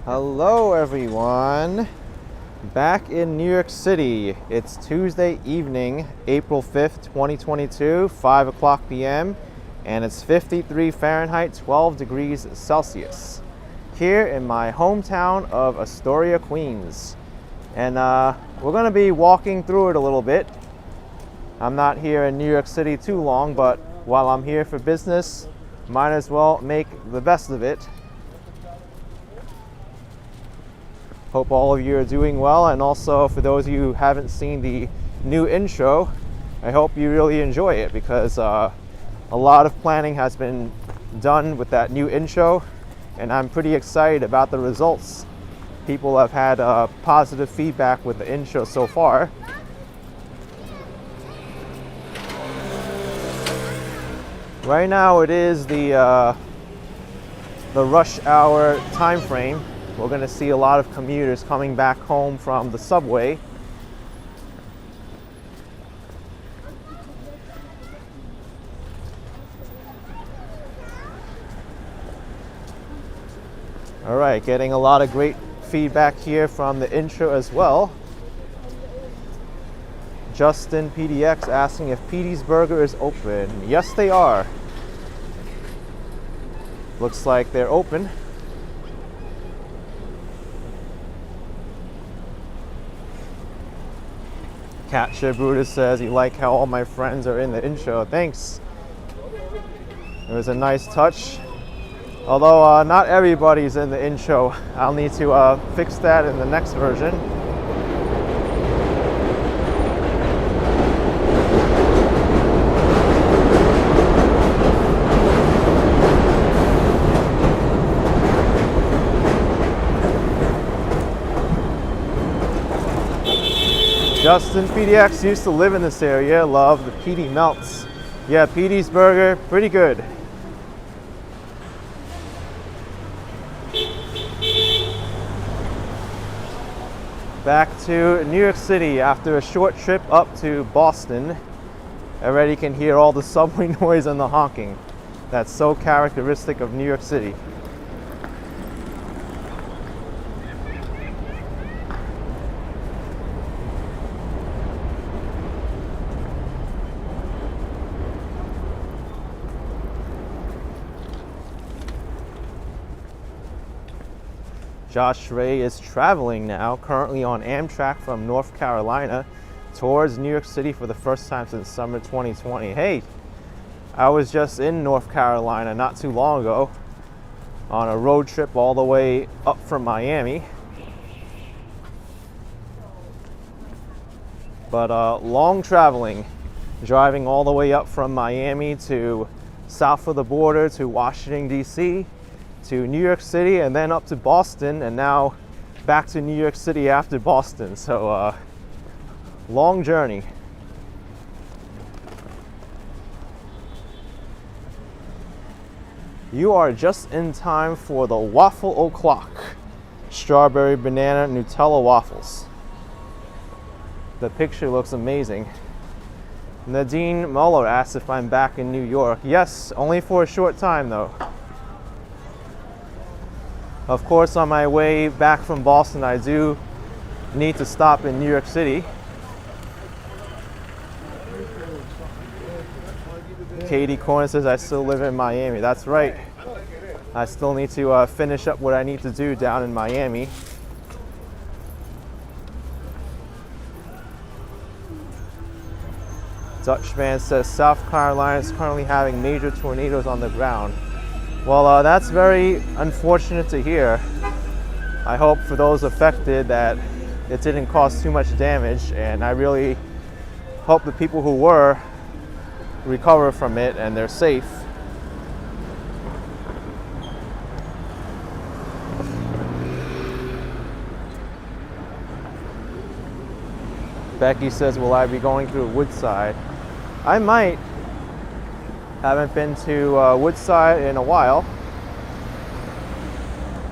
Hello everyone, back in New York City. It's Tuesday evening, April 5th, 2022, 5 o'clock p.m. and it's 53 Fahrenheit, 12 degrees Celsius here in my hometown of Astoria, Queens. And we're gonna be walking through it a little bit. I'm not here in New York City too long, but while I'm here for business, might as well make the best of it. Hope all of you are doing well, and also for those of you who haven't seen the new intro, I hope you really enjoy it, because a lot of planning has been done with that new intro, and I'm pretty excited about the results. People have had positive feedback with the intro so far. Right now it is the rush hour time frame. We're going to see a lot of commuters coming back home from the subway. All right, getting a lot of great feedback here from the intro as well. Justin PDX asking if Petey's Burger is open. Yes, they are. Looks like they're open. Catcher Brutus says, you like how all my friends are in the intro. Thanks. It was a nice touch. Although not everybody's in the intro. I'll need to fix that in the next version. Justin PDX used to live in this area, love the Petey Melts. Yeah, Petey's Burger, pretty good. Back to New York City after a short trip up to Boston. Already can hear all the subway noise and the honking. That's so characteristic of New York City. Josh Ray is traveling now, currently on Amtrak from North Carolina towards New York City for the first time since summer 2020. Hey, I was just in North Carolina not too long ago on a road trip all the way up from Miami. But long traveling, driving all the way up from Miami to south of the border to Washington, D.C., to New York City, and then up to Boston, and now back to New York City after Boston. So long journey. You are just in time for the waffle o'clock. Strawberry banana Nutella waffles. The picture looks amazing. Nadine Muller asks if I'm back in New York. Yes, only for a short time though. Of course, on my way back from Boston, I do need to stop in New York City. Katie Corner says I still live in Miami. That's right. I still need to finish up what I need to do down in Miami. Dutchman says South Carolina is currently having major tornadoes on the ground. Well, that's very unfortunate to hear. I hope for those affected that it didn't cause too much damage, and I really hope the people who were recover from it and they're safe. Becky says, will I be going through Woodside? I might. Haven't been to Woodside in a while.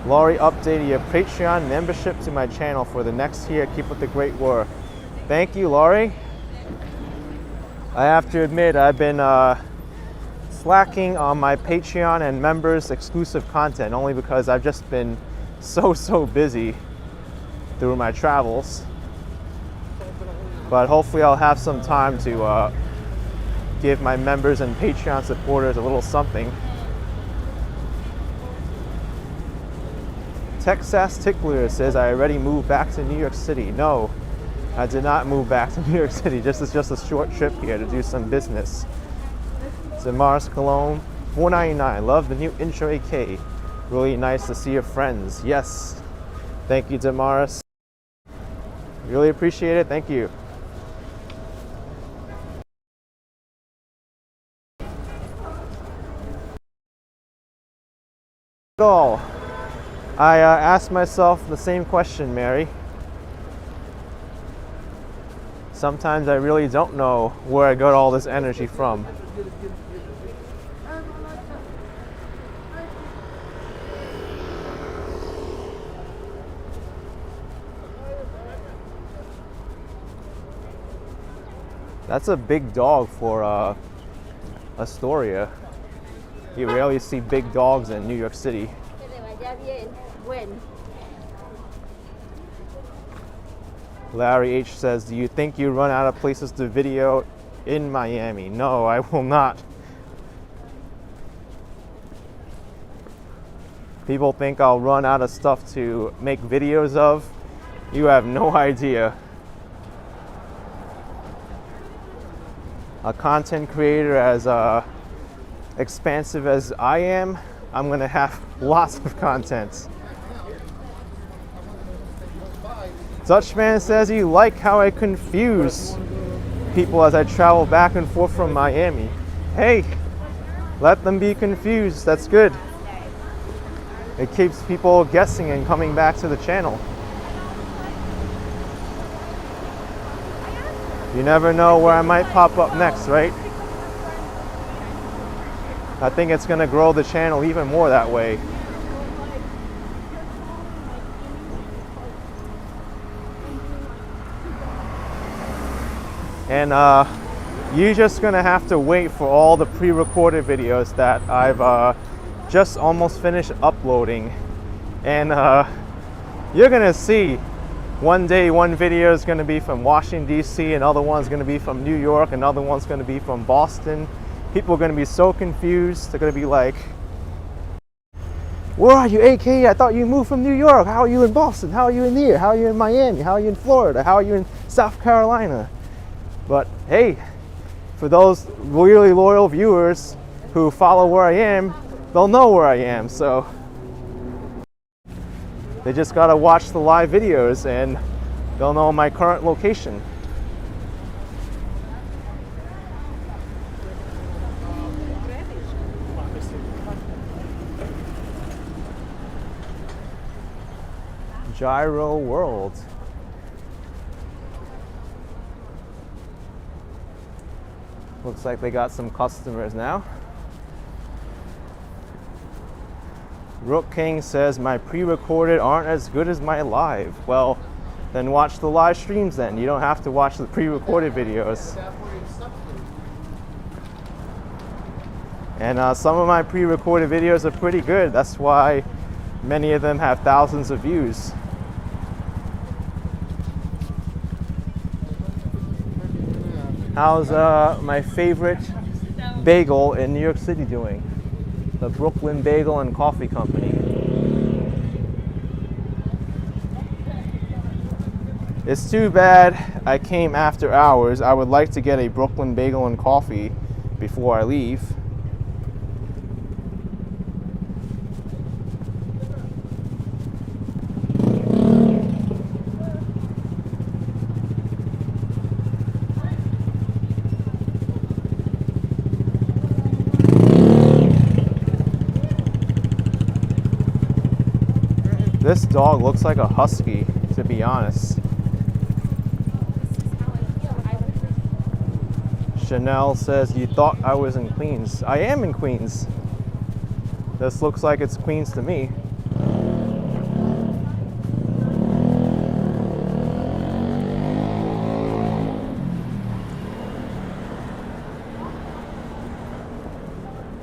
Laurie updated your Patreon membership to my channel for the next year. Keep up the great work. Thank you, Laurie. I have to admit, I've been slacking on my Patreon and members exclusive content, only because I've just been so busy through my travels. But hopefully I'll have some time to give my members and Patreon supporters a little something. Texas Tickler says, I already moved back to New York City. No, I did not move back to New York City. It's just a short trip here to do some business. Damaris Cologne, $4.99. Love the new intro AK. Really nice to see your friends. Yes. Thank you, Damaris. Really appreciate it. Thank you. All. I asked myself the same question, Mary. Sometimes I really don't know where I got all this energy from. That's a big dog for Astoria. You rarely see big dogs in New York City. Larry H says, do you think you run out of places to video in Miami? No, I will not. People think I'll run out of stuff to make videos of. You have no idea. A content creator as expansive as I am, I'm gonna have lots of content. Dutchman says you like how I confuse people as I travel back and forth from Miami. Hey, let them be confused. That's good. It keeps people guessing and coming back to the channel. You never know where I might pop up next, right? I think it's going to grow the channel even more that way. And you're just going to have to wait for all the pre-recorded videos that I've just almost finished uploading. And you're going to see one day one video is going to be from Washington, D.C., another one's going to be from New York, another one's going to be from Boston. People are going to be so confused. They're going to be like, where are you, AK? I thought you moved from New York. How are you in Boston? How are you in here? How are you in Miami? How are you in Florida? How are you in South Carolina? But hey, for those really loyal viewers who follow where I am, they'll know where I am. So they just got to watch the live videos and they'll know my current location. Gyro World. Looks like they got some customers now. Rook King says my pre-recorded aren't as good as my live. Well, then watch the live streams then. You don't have to watch the pre-recorded videos. And some of my pre-recorded videos are pretty good. That's why many of them have thousands of views. How's my favorite bagel in New York City doing? The Brooklyn Bagel and Coffee Company. It's too bad I came after hours. I would like to get a Brooklyn Bagel and Coffee before I leave. This dog looks like a husky, to be honest. Chanel says, you thought I was in Queens. I am in Queens. This looks like it's Queens to me.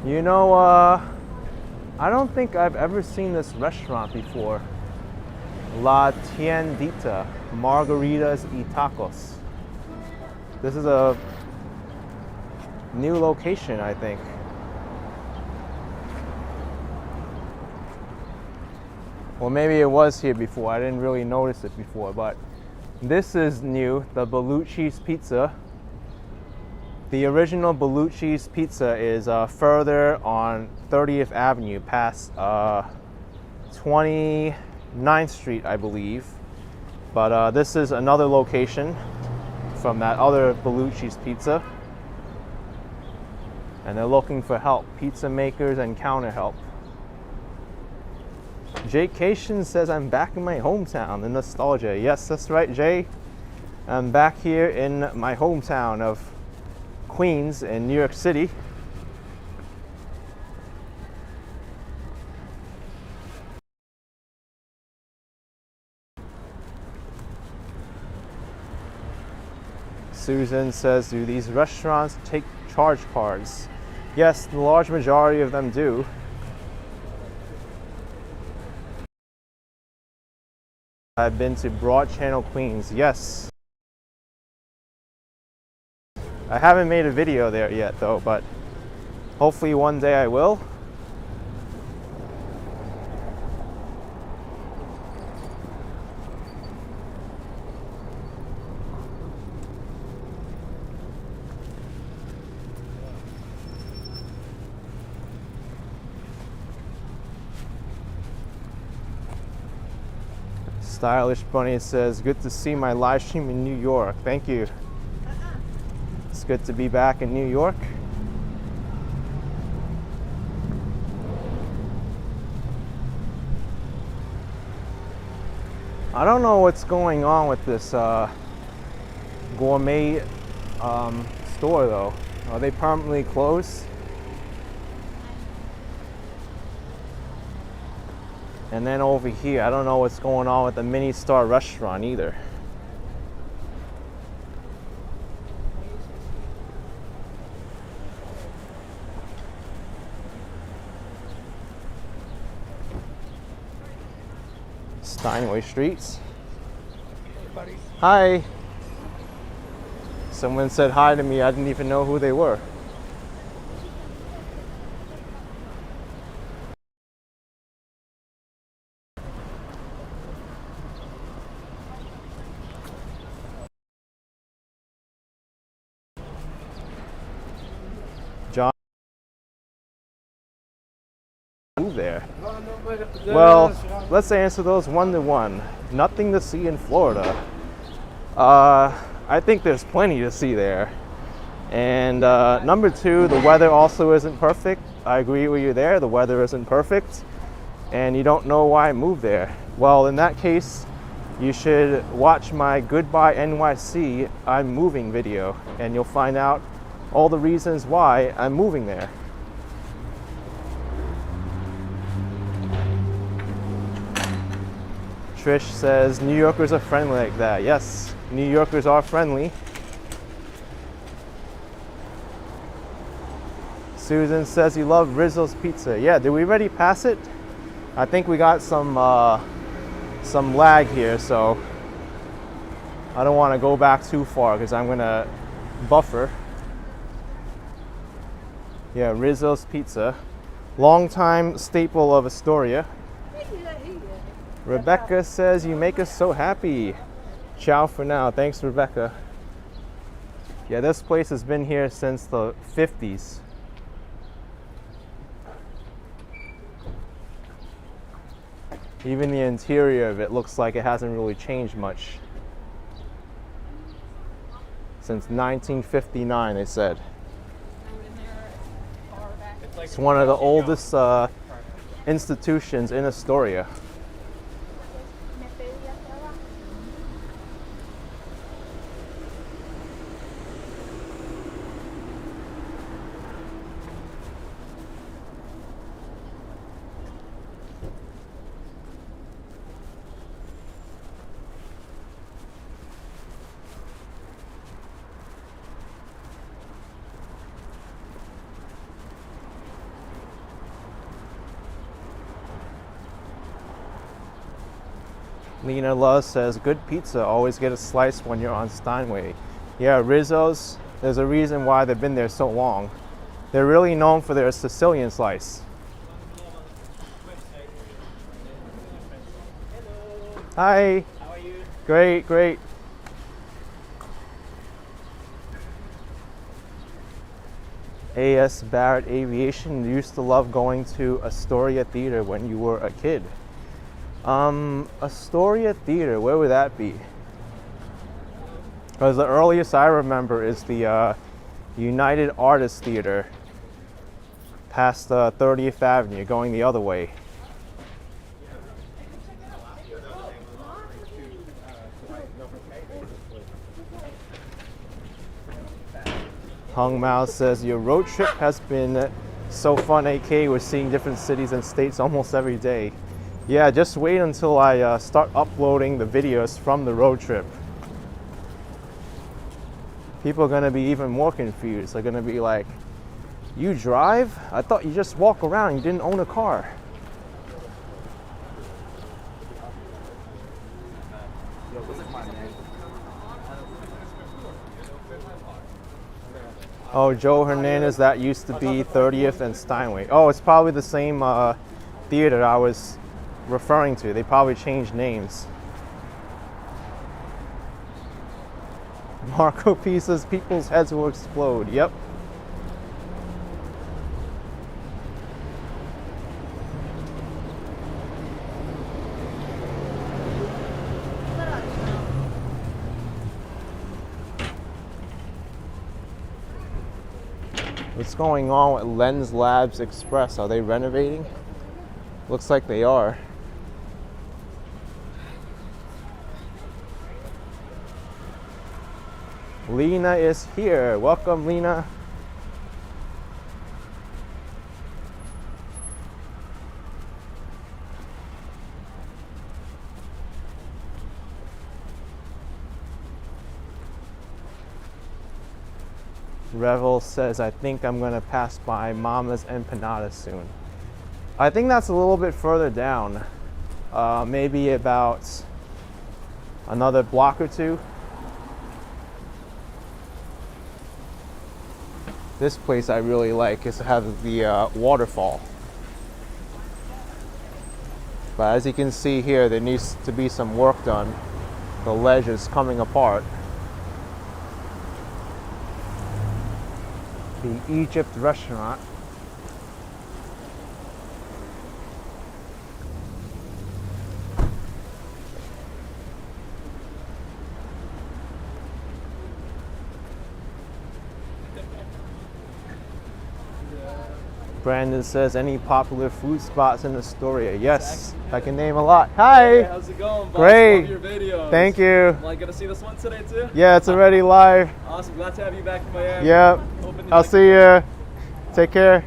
You know, I don't think I've ever seen this restaurant before. La Tiendita, Margaritas y Tacos. This is a new location, I think. Well, maybe it was here before. I didn't really notice it before, but this is new, the Bellucci's Pizza. The original Bellucci's Pizza is further on 30th Avenue past 29th Street, I believe. But this is another location from that other Bellucci's Pizza. And they're looking for help, pizza makers and counter help. Jake Cation says, I'm back in my hometown in nostalgia. Yes, that's right, Jay. I'm back here in my hometown of Queens in New York City. Susan says, do these restaurants take charge cards? Yes, the large majority of them do. I've been to Broad Channel, Queens. Yes. I haven't made a video there yet though, but hopefully one day I will. Stylish Bunny says, good to see my live stream in New York. Thank you. It's good to be back in New York. I don't know what's going on with this gourmet store though. Are they permanently closed? And then over here, I don't know what's going on with the Mini Star restaurant either. Steinway Streets. Hey, buddy. Hi. Someone said hi to me. I didn't even know who they were. John there. Well, let's answer those one to one. Nothing to see in Florida. I think there's plenty to see there. And number two, the weather also isn't perfect. I agree with you there. The weather isn't perfect. And you don't know why I moved there. Well, in that case, you should watch my Goodbye NYC I'm moving video, and you'll find out all the reasons why I'm moving there. Trish says, New Yorkers are friendly like that. Yes, New Yorkers are friendly. Susan says you love Rizzo's Pizza. Yeah, did we already pass it? I think we got some lag here, so I don't want to go back too far because I'm gonna buffer. Yeah, Rizzo's Pizza, longtime staple of Astoria. Rebecca says, you make us so happy. Ciao for now. Thanks, Rebecca. Yeah, this place has been here since the 50s. Even the interior of it looks like it hasn't really changed much. Since 1959, they said. It's one of the oldest institutions in Astoria. Lena Love says, good pizza, always get a slice when you're on Steinway. Yeah, Rizzo's, there's a reason why they've been there so long. They're really known for their Sicilian slice. Hi. How are you? Great, great. A.S. Barrett Aviation, used to love going to Astoria Theater when you were a kid. Astoria Theater, where would that be? Because the earliest I remember is the United Artists Theater past 30th Avenue, going the other way. Hung Mao says, your road trip has been so fun, AK. We're seeing different cities and states almost every day. Yeah, just wait until I start uploading the videos from the road trip. People are going to be even more confused. They're going to be like, you drive? I thought you just walk around. You didn't own a car. Oh, Joe Hernandez, that used to be 30th and Steinway. Oh, it's probably the same theater I was referring to. They probably changed names. Marco P says, people's heads will explode. Yep. What's going on with Lens Labs Express? Are they renovating? Looks like they are. Lena is here. Welcome, Lena. Revel says, I think I'm gonna pass by Mama's Empanadas soon. I think that's a little bit further down. Maybe about another block or two. This place I really like is to have the waterfall. But as you can see here, there needs to be some work done. The ledge is coming apart. The Egypt restaurant. Brandon says, any popular food spots in Astoria? Yes, I can name a lot. Hi! Hey, how's it going, boss? Great! Love your videos. Thank you. Am I gonna see this one today too? Yeah, it's already live. Awesome, glad to have you back in Miami. Yep. I'll see you. Take care.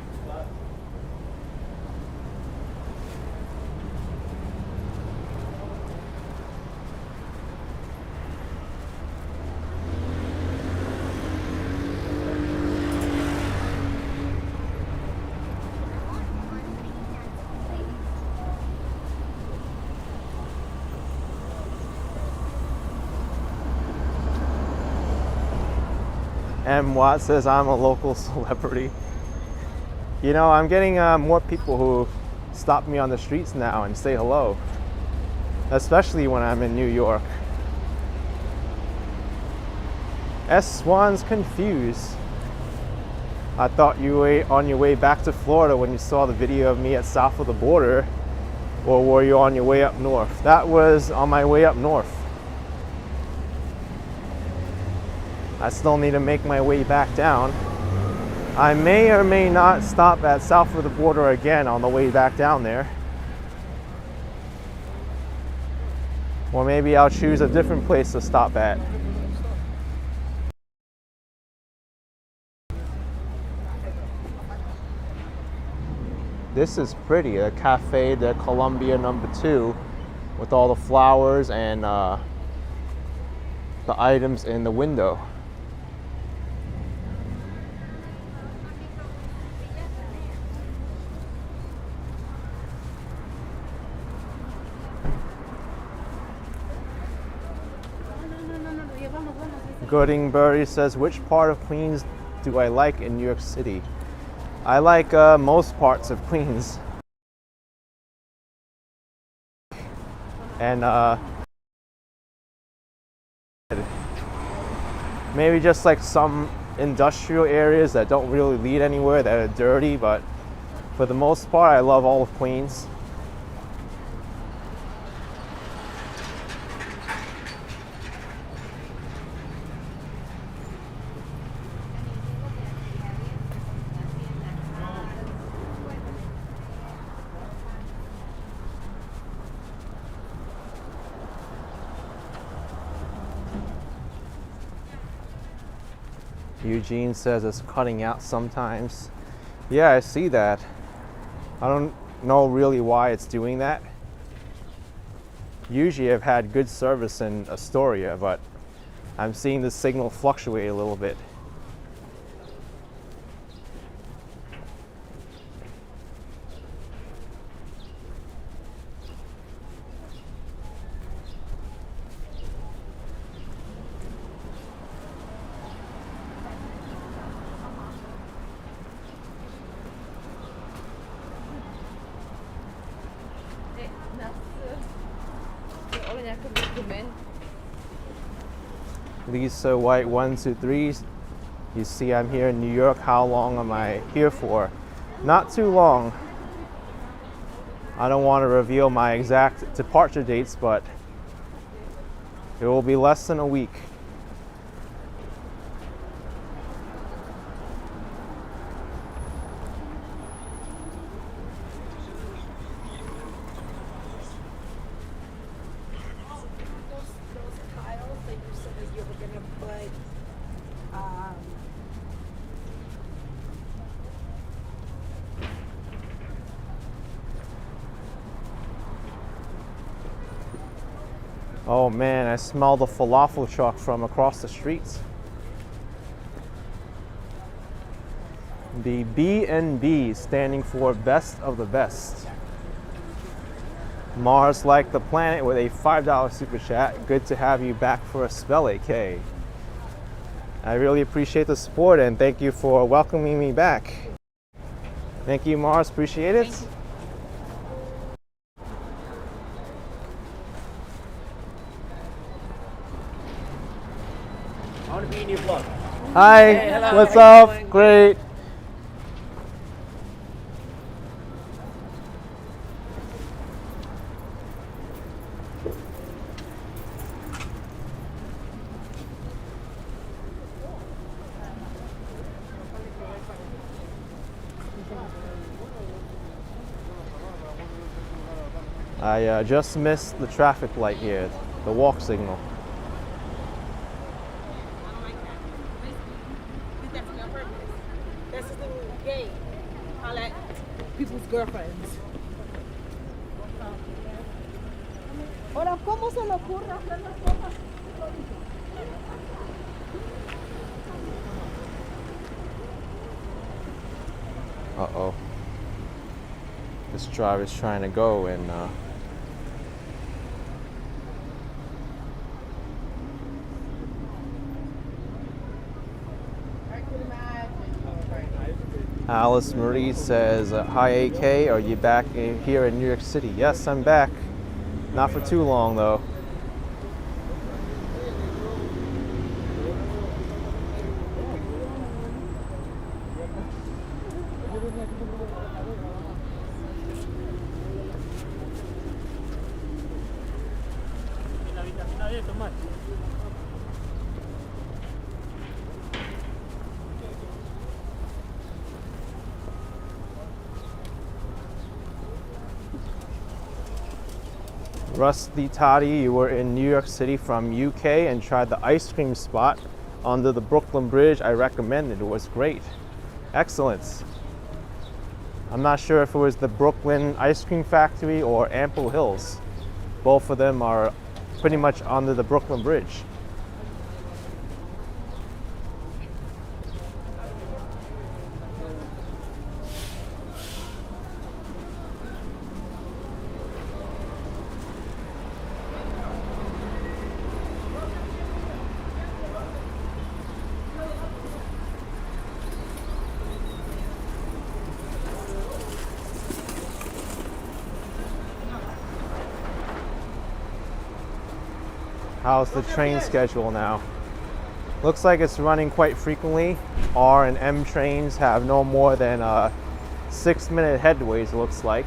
M. Watt says, I'm a local celebrity. You know, I'm getting more people who stop me on the streets now and say hello, especially when I'm in New York. S. Swan's confused. I thought you were on your way back to Florida when you saw the video of me at south of the border, or were you on your way up north? That was on my way up north. I still need to make my way back down. I may or may not stop at south of the border again on the way back down there. Or maybe I'll choose a different place to stop at. This is pretty, the Cafe de Colombia #2 with all the flowers and the items in the window. Goodingbury says, which part of Queens do I like in New York City? I like most parts of Queens. And maybe just like some industrial areas that don't really lead anywhere, that are dirty, but for the most part, I love all of Queens. Eugene says it's cutting out sometimes. Yeah, I see that. I don't know really why it's doing that. Usually I've had good service in Astoria, but I'm seeing the signal fluctuate a little bit. Lisa White 123. You see I'm here in New York. How long am I here for? Not too long. I don't want to reveal my exact departure dates, but it will be less than a week. Oh man, I smell the falafel truck from across the street. The B&B standing for best of the best. Mars like the planet with a $5 super chat. Good to have you back for a spell, AK. I really appreciate the support and thank you for welcoming me back. Thank you, Mars. Appreciate it. I want to be in your vlog. Hi, Hey, hello. what's How you up? doing? Great. I just missed the traffic light here, the walk signal. That's just the game. I like people's girlfriends. Ahora, ¿cómo se le ocurre hacer las cosas? Uh-oh. This driver's trying to go and Alice Marie says, hi AK, are you back here in New York City? Yes, I'm back. Not for too long though. Rusty Toddy, you were in New York City from UK and tried the ice cream spot under the Brooklyn Bridge. I recommend it. It was great. Excellent. I'm not sure if it was the Brooklyn Ice Cream Factory or Ample Hills. Both of them are pretty much under the Brooklyn Bridge. How's the train schedule now? Looks like it's running quite frequently. R and M trains have no more than 6-minute headways, it looks like.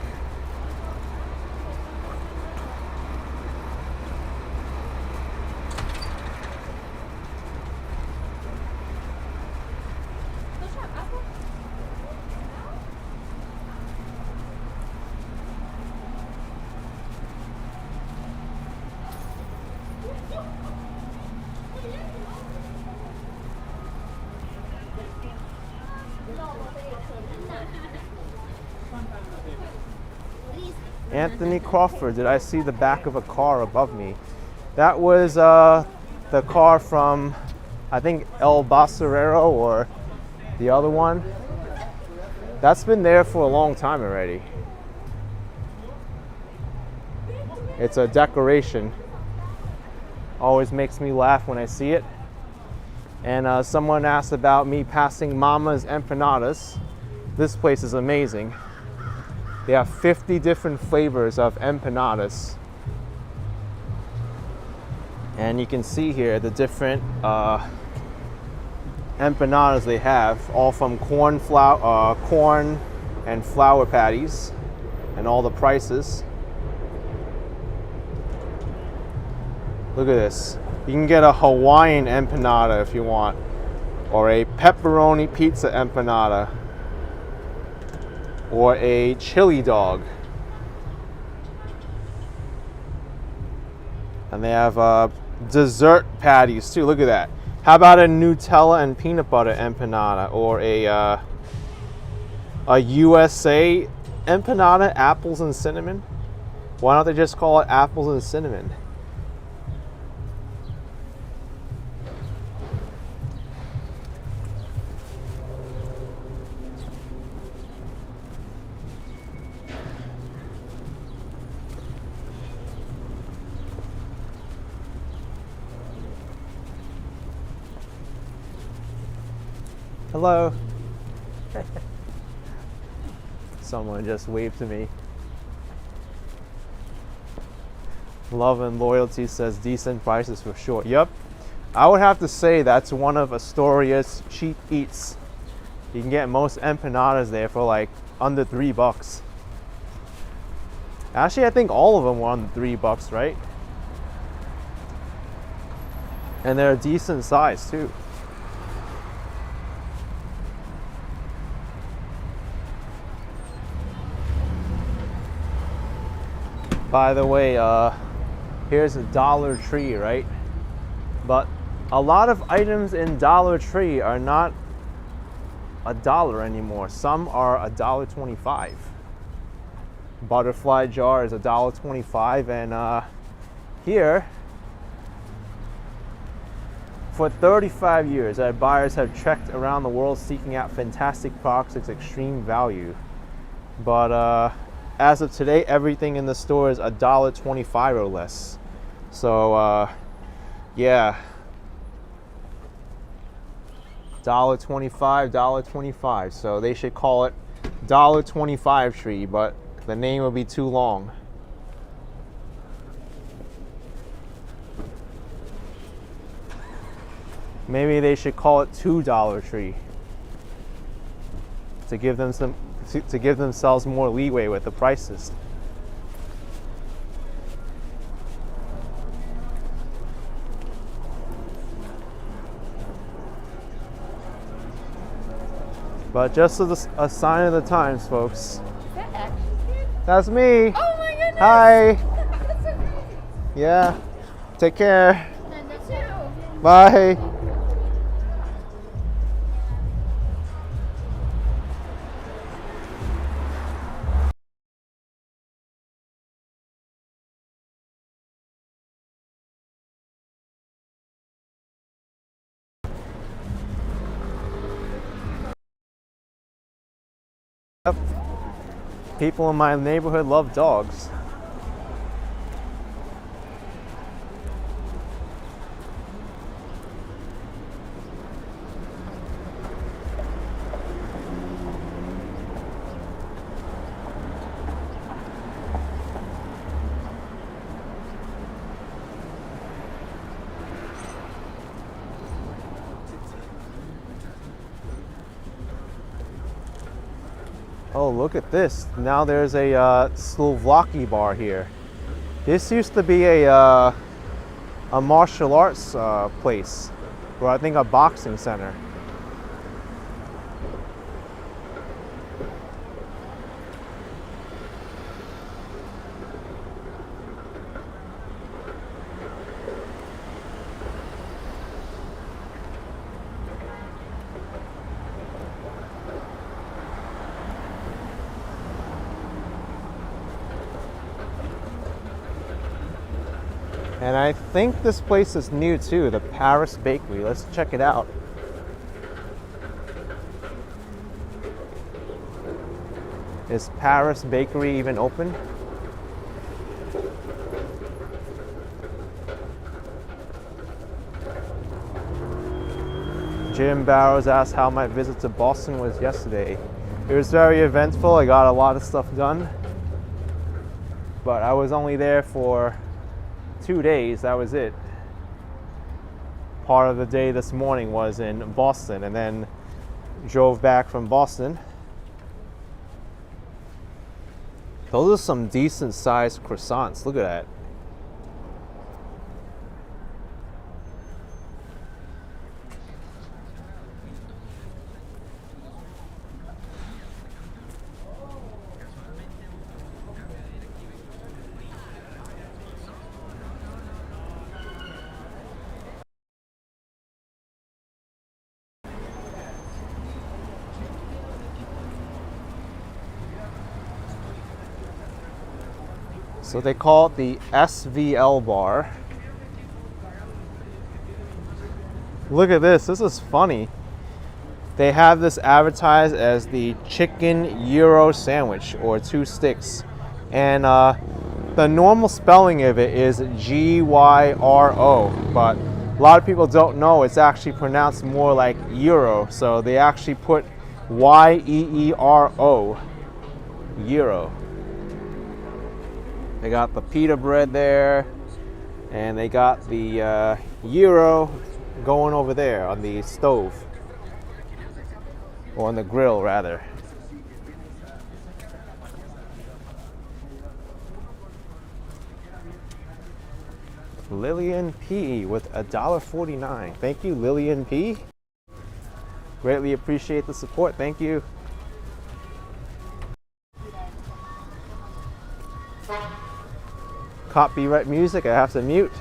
Anthony Crawford, did I see the back of a car above me? That was the car from, I think, El Basurero or the other one. That's been there for a long time already. It's a decoration. Always makes me laugh when I see it. And someone asked about me passing Mama's Empanadas. This place is amazing. They have 50 different flavors of empanadas. And you can see here the different empanadas they have, all from corn and flour patties, and all the prices. Look at this. You can get a Hawaiian empanada if you want, or a pepperoni pizza empanada, or a chili dog. And they have dessert patties too. Look at that. How about a Nutella and peanut butter empanada, or a USA empanada, apples and cinnamon? Why don't they just call it apples and cinnamon? Hello. Someone just waved to me. Love and Loyalty says decent prices for sure. Yep. I would have to say that's one of Astoria's cheap eats. You can get most empanadas there for like under $3. Actually, I think all of them were under $3, right? And they're a decent size too. By the way, here's a Dollar Tree, right? But a lot of items in Dollar Tree are not $1 anymore. Some are $1.25. Butterfly jar is $1.25, and here, for 35 years, our buyers have trekked around the world seeking out fantastic products at extreme value. But as of today, everything in the store is $1.25 or less. So, yeah. $1.25, $1.25. So they should call it $1.25 Tree, but the name will be too long. Maybe they should call it $2 Tree to give them to give themselves more leeway with the prices. But just as a sign of the times, folks. Is that Action Kid? That's me. Oh my goodness! Hi. That's so crazy. Yeah. Take care. And that's too. Bye. People in my neighborhood love dogs. Oh, look at this. Now there's a Slovaki bar here. This used to be a martial arts place, or I think a boxing center. And I think this place is new too, the Paris Bakery. Let's check it out. Is Paris Bakery even open? Jim Barrows asked how my visit to Boston was yesterday. It was very eventful. I got a lot of stuff done. But I was only there for 2 days, that was it. Part of the day this morning was in Boston and then drove back from Boston. Those are some decent sized croissants, look at that. So they call it the SVL bar. Look at this is funny. They have this advertised as the chicken gyro sandwich, or 2 sticks. And the normal spelling of it is Gyro, but a lot of people don't know it's actually pronounced more like Euro. So they actually put Yeero, gyro. They got the pita bread there, and they got the gyro going over there on the stove, or on the grill rather. Lillian P with $1.49. Thank you, Lillian P. Greatly appreciate the support. Thank you. Copyright music, I have to mute.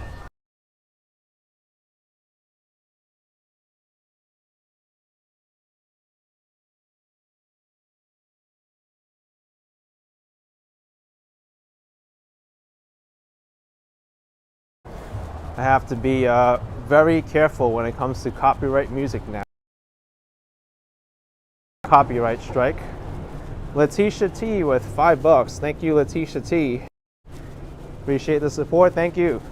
I have to be very careful when it comes to copyright music now. Copyright strike. Letitia T with $5. Thank you, Letitia T. Appreciate the support, thank you.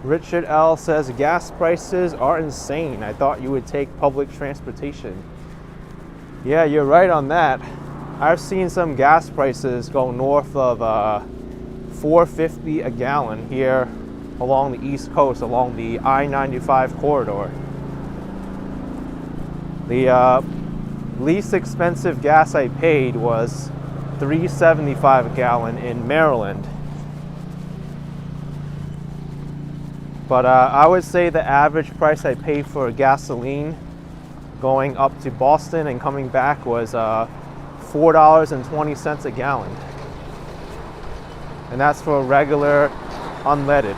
Richard L says gas prices are insane. I thought you would take public transportation. Yeah, you're right on that. I've seen some gas prices go north of $4.50 a gallon here along the East Coast, along the I-95 corridor. The least expensive gas I paid was $3.75 a gallon in Maryland. But I would say the average price I paid for gasoline going up to Boston and coming back was $4.20 a gallon. And that's for regular unleaded.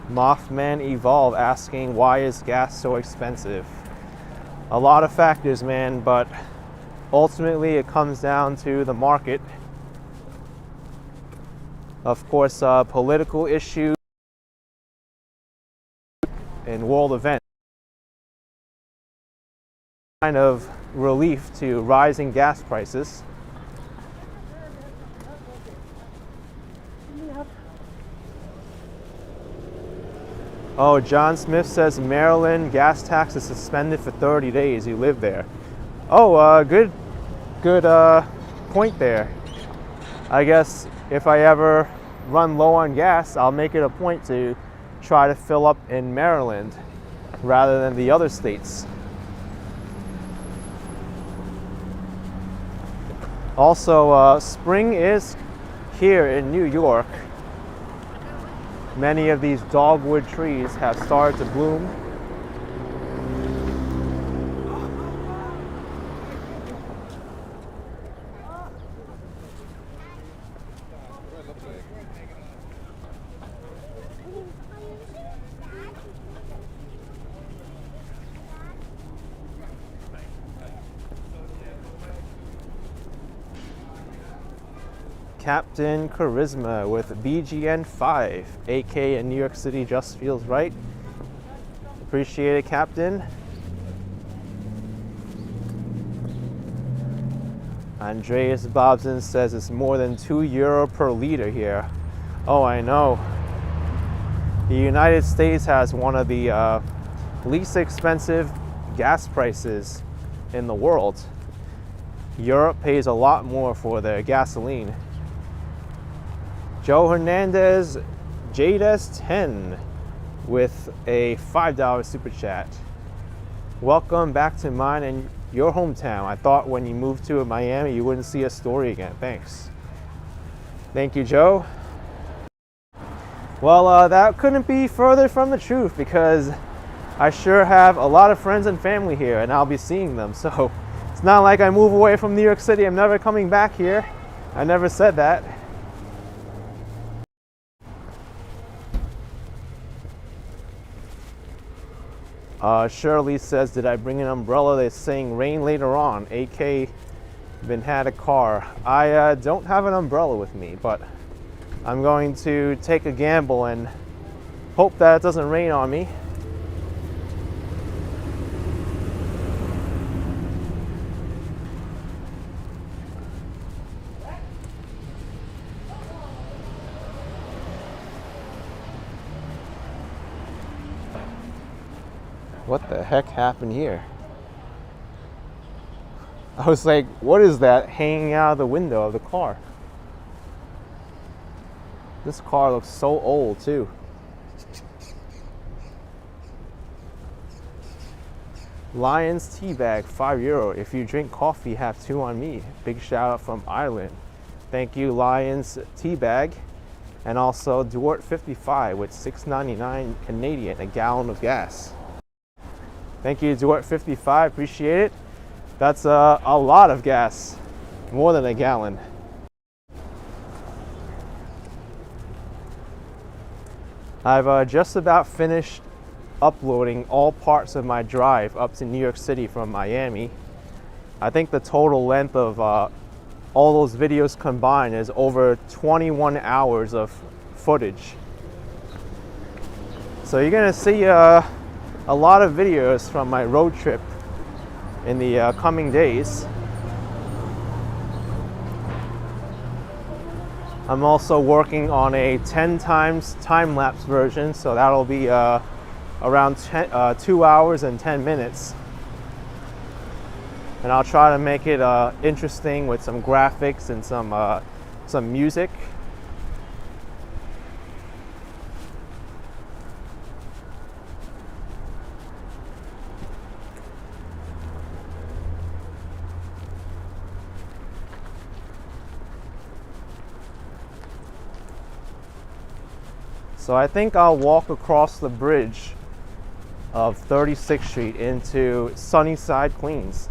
Mothman Evolve asking, why is gas so expensive? A lot of factors, man, but ultimately it comes down to the market. Of course, political issues and world events. Kind of relief to rising gas prices. Oh, John Smith says Maryland gas tax is suspended for 30 days. You live there. Oh, good point there. I guess if I ever run low on gas, I'll make it a point to try to fill up in Maryland rather than the other states. Also, spring is here in New York. Many of these dogwood trees have started to bloom. Captain Charisma with BGN5, AK in New York City just feels right. Appreciate it, Captain. Andreas Bobson says it's more than €2 per liter here. Oh, I know. The United States has one of the least expensive gas prices in the world. Europe pays a lot more for their gasoline. Joe Hernandez, Jades10 with a $5 super chat. Welcome back to mine and your hometown. I thought when you moved to Miami you wouldn't see Astoria again. Thanks. Thank you, Joe. Well, that couldn't be further from the truth because I sure have a lot of friends and family here and I'll be seeing them. So it's not like I move away from New York City. I'm never coming back here. I never said that. Shirley says, did I bring an umbrella? They're saying rain later on. AK been had a car. I don't have an umbrella with me, but I'm going to take a gamble and hope that it doesn't rain on me. What the heck happened here? I was like, what is that hanging out of the window of the car? This car looks so old too. Lions Teabag, €5. If you drink coffee, have 2 on me. Big shout out from Ireland. Thank you, Lions Teabag. And also Duart55 with $6.99 Canadian, a gallon of gas. Thank you, Duart55, appreciate it. That's a lot of gas, more than a gallon. I've just about finished uploading all parts of my drive up to New York City from Miami. I think the total length of all those videos combined is over 21 hours of footage. So you're gonna see a lot of videos from my road trip in the coming days. I'm also working on a 10 times time-lapse version, so that'll be around 2 hours and 10 minutes. And I'll try to make it interesting with some graphics and some music. So I think I'll walk across the bridge of 36th Street into Sunnyside, Queens.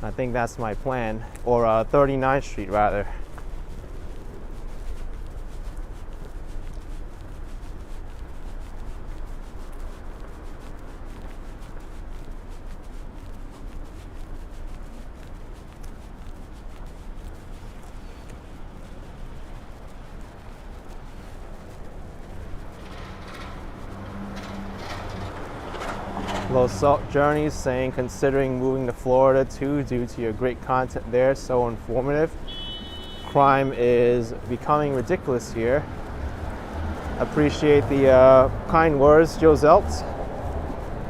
I think that's my plan, or 39th Street rather. Low Salt Journeys saying, considering moving to Florida too due to your great content there, so informative. Crime is becoming ridiculous here. Appreciate the kind words, Joe Zeltz,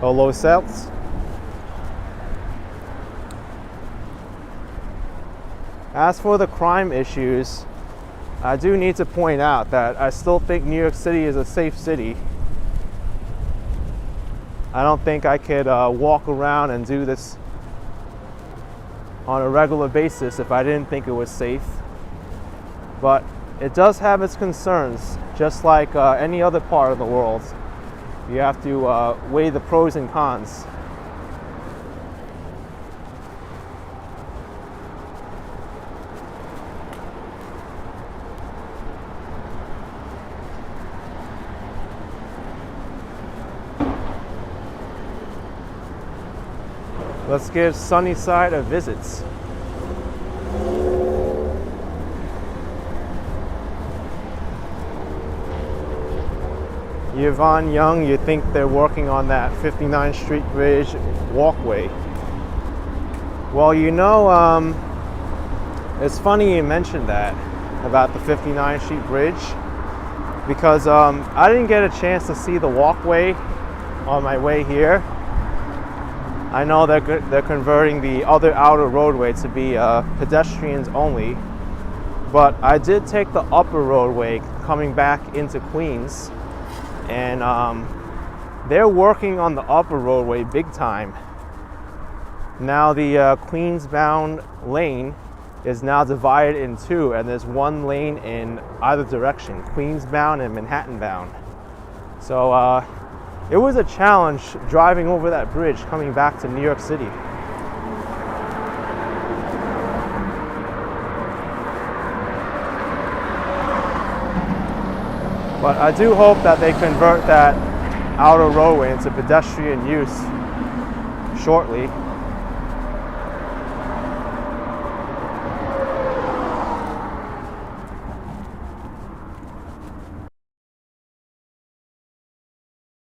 or Low Zeltz. As for the crime issues, I do need to point out that I still think New York City is a safe city. I don't think I could walk around and do this on a regular basis if I didn't think it was safe. But it does have its concerns, just like any other part of the world. You have to weigh the pros and cons. Let's give Sunnyside a visit. Yvonne Young, you think they're working on that 59th Street Bridge walkway. Well, you know, it's funny you mentioned that about the 59th Street Bridge, because I didn't get a chance to see the walkway on my way here. I know they're converting the other outer roadway to be pedestrians only, but I did take the upper roadway coming back into Queens, and they're working on the upper roadway big time. Now the Queens-bound lane is now divided in two, and there's one lane in either direction, Queens-bound and Manhattan-bound. So it was a challenge driving over that bridge coming back to New York City. But I do hope that they convert that outer roadway into pedestrian use shortly.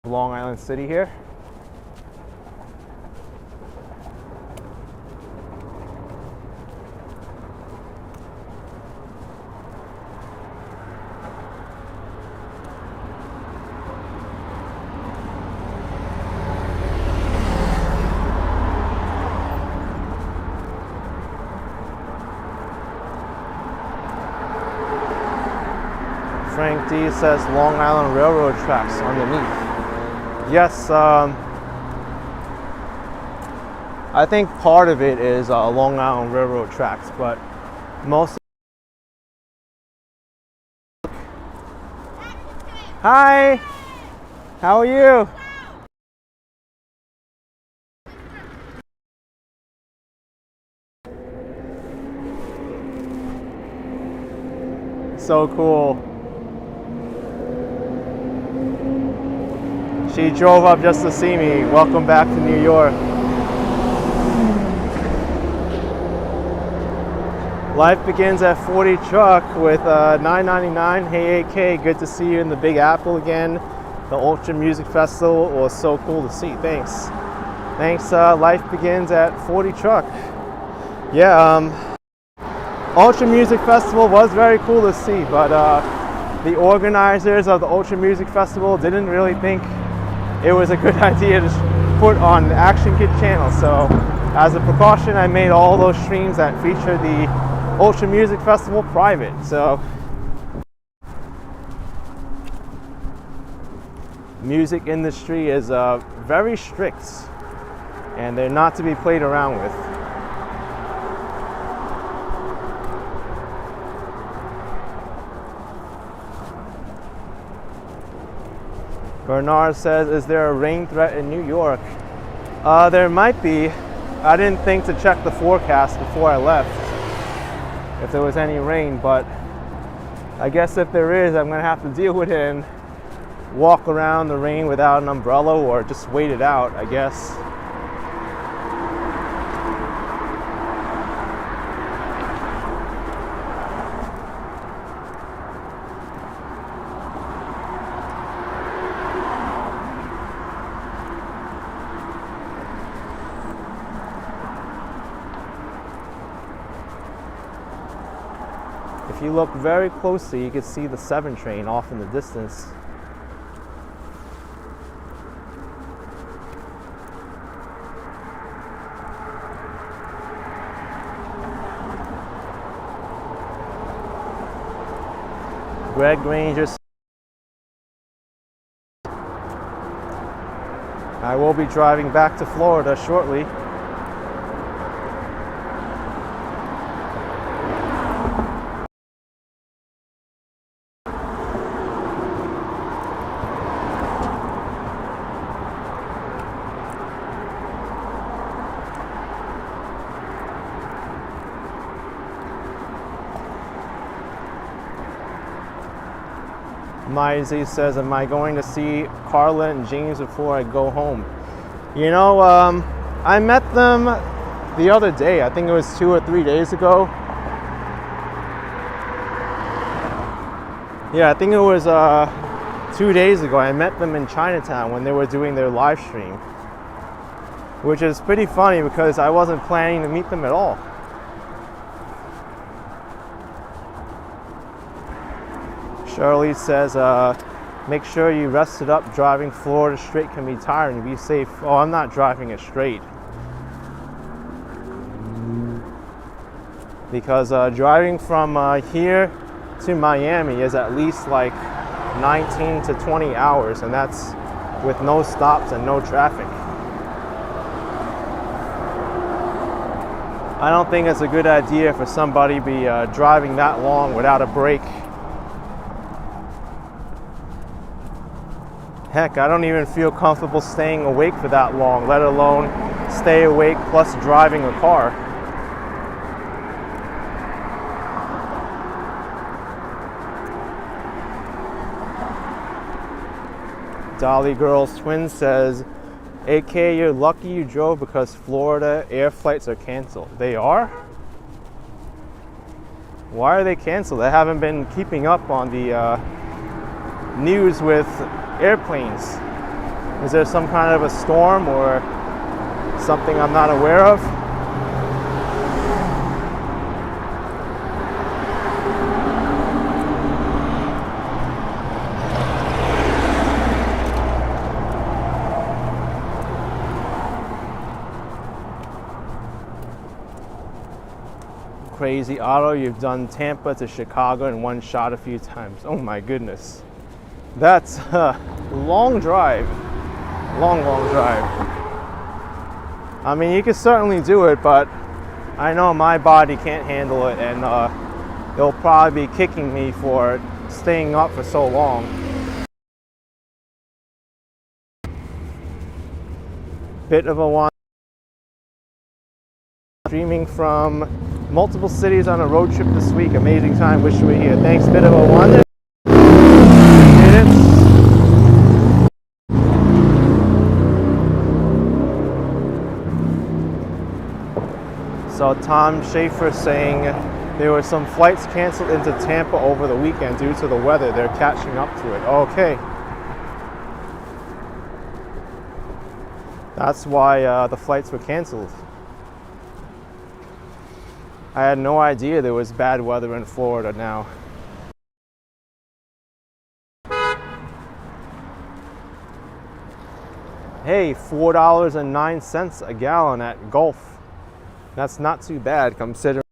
Long Island City here. Frank D says Long Island Railroad tracks underneath. Yes, I think part of it is Long Island Railroad tracks, but most. Hi, how are you? So cool. She drove up just to see me. Welcome back to New York. Life begins at 40 truck with $9.99. Hey AK, good to see you in the Big Apple again. The Ultra Music Festival was so cool to see. Thanks. Thanks. Life begins at 40 truck. Yeah. Ultra Music Festival was very cool to see, but the organizers of the Ultra Music Festival didn't really think it was a good idea to put on the Action Kid channel. So as a precaution, I made all those streams that feature the Ultra Music Festival private. So music industry is very strict, and they're not to be played around with. Bernard says, is there a rain threat in New York? There might be. I didn't think to check the forecast before I left if there was any rain, but I guess if there is, I'm gonna have to deal with it and walk around the rain without an umbrella, or just wait it out, I guess. If you look very closely, you can see the 7 train off in the distance. Greg Ranger. I will be driving back to Florida shortly. Maisie says, am I going to see Carla and James before I go home? You know, I met them the other day. I think it was 2 or 3 days ago. Yeah, I think it was 2 days ago. I met them in Chinatown when they were doing their live stream, which is pretty funny because I wasn't planning to meet them at all. Shirley says, make sure you rest it up. Driving Florida straight can be tiring. Be safe. Oh, I'm not driving it straight. Because driving from here to Miami is at least like 19 to 20 hours, and that's with no stops and no traffic. I don't think it's a good idea for somebody to be driving that long without a break. Heck, I don't even feel comfortable staying awake for that long, let alone stay awake plus driving a car. Dolly Girls Twin says, AK, you're lucky you drove because Florida air flights are canceled. They are? Why are they canceled? I haven't been keeping up on the news with airplanes. Is there some kind of a storm or something I'm not aware of? Crazy Auto, you've done Tampa to Chicago in one shot a few times. Oh my goodness. That's a long drive. Long drive. I mean, you can certainly do it, but I know my body can't handle it, and they'll probably be kicking me for staying up for so long. Bit of a one. Streaming from multiple cities on a road trip this week. Amazing time. Wish you were here. Thanks, Bit of a Wonder. So Tom Schaefer saying there were some flights canceled into Tampa over the weekend due to the weather. They're catching up to it. Okay. That's why the flights were canceled. I had no idea there was bad weather in Florida now. Hey, $4.09 a gallon at Gulf. That's not too bad considering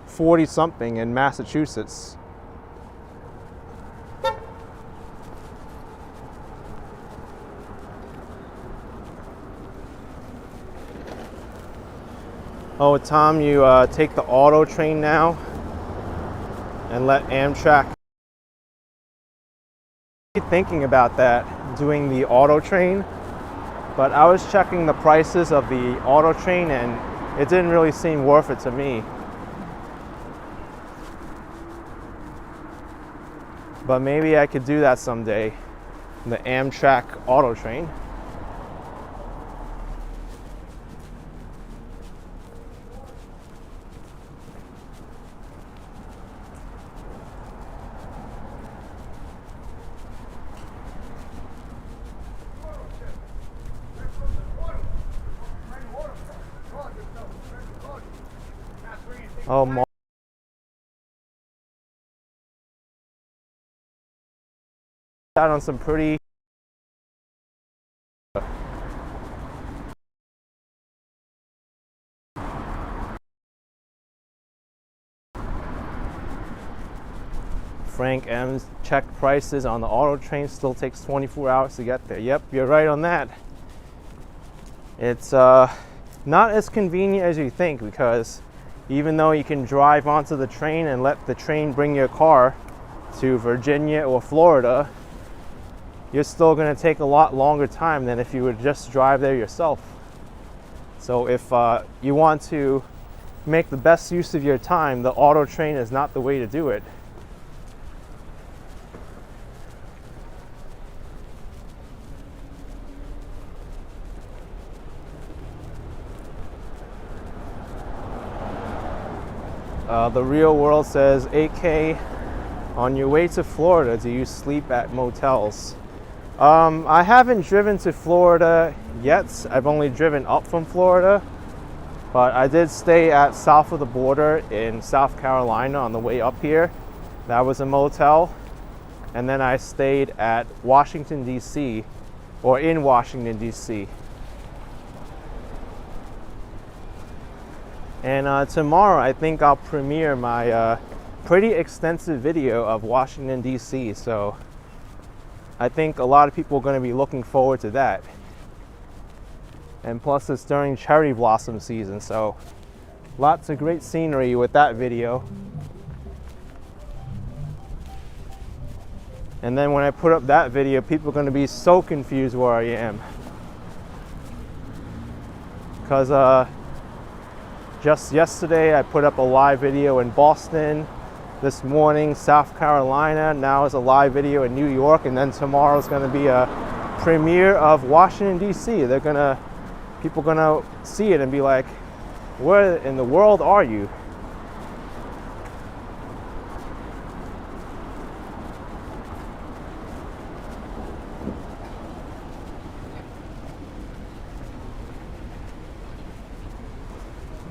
40 something in Massachusetts. Oh, Tom, you take the auto train now and let Amtrak. Thinking about that, doing the auto train, but I was checking the prices of the auto train and it didn't really seem worth it to me. But maybe I could do that someday, the Amtrak auto train. Oh, out on some pretty Frank M's checked prices on the auto train. Still takes 24 hours to get there. Yep, you're right on that. It's not as convenient as you think, because even though you can drive onto the train and let the train bring your car to Virginia or Florida, you're still going to take a lot longer time than if you would just drive there yourself. So if you want to make the best use of your time, the auto train is not the way to do it. The real world says, AK, on your way to Florida, do you sleep at motels? I haven't driven to Florida yet. I've only driven up from Florida, but I did stay at south of the border in South Carolina on the way up here. That was a motel. And then I stayed at Washington, D.C., or in Washington, D.C. And tomorrow I think I'll premiere my pretty extensive video of Washington, D.C. So I think a lot of people are going to be looking forward to that. And plus it's during cherry blossom season, so lots of great scenery with that video. And then when I put up that video, people are going to be so confused where I am. Because just yesterday I put up a live video in Boston. This morning, South Carolina. Now is a live video in New York, and then tomorrow is going to be a premiere of Washington, D.C. People are gonna see it and be like, where in the world are you?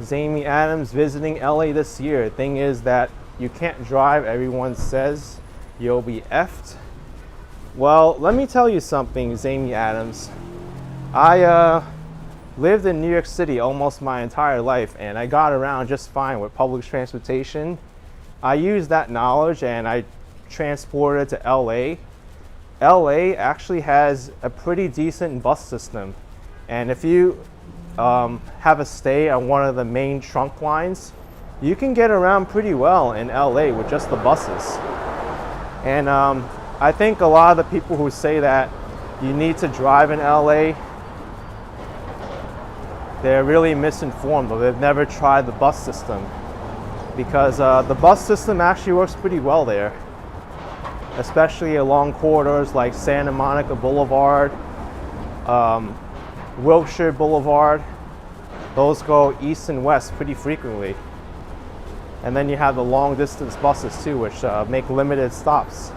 Zamie Adams visiting LA this year. Thing is that you can't drive. Everyone says you'll be effed. Well, let me tell you something, Zamie Adams. I lived in New York City almost my entire life, and I got around just fine with public transportation. I used that knowledge and I transported to LA. LA actually has a pretty decent bus system, and if you have a stay on one of the main trunk lines, you can get around pretty well in LA with just the buses. And I think a lot of the people who say that you need to drive in LA, they're really misinformed, or they've never tried the bus system, because the bus system actually works pretty well there, especially along corridors like Santa Monica Boulevard, Wilshire Boulevard. Those go east and west pretty frequently. And then you have the long distance buses too, which make limited stops.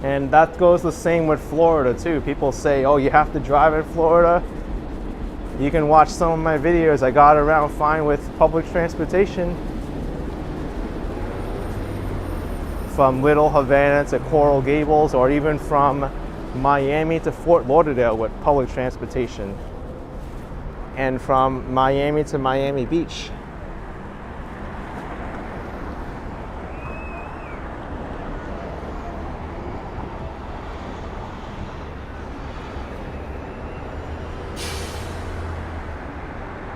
And that goes the same with Florida too. People say, oh, you have to drive in Florida. You can watch some of my videos. I got around fine with public transportation. From Little Havana to Coral Gables, or even from Miami to Fort Lauderdale with public transportation. And from Miami to Miami Beach.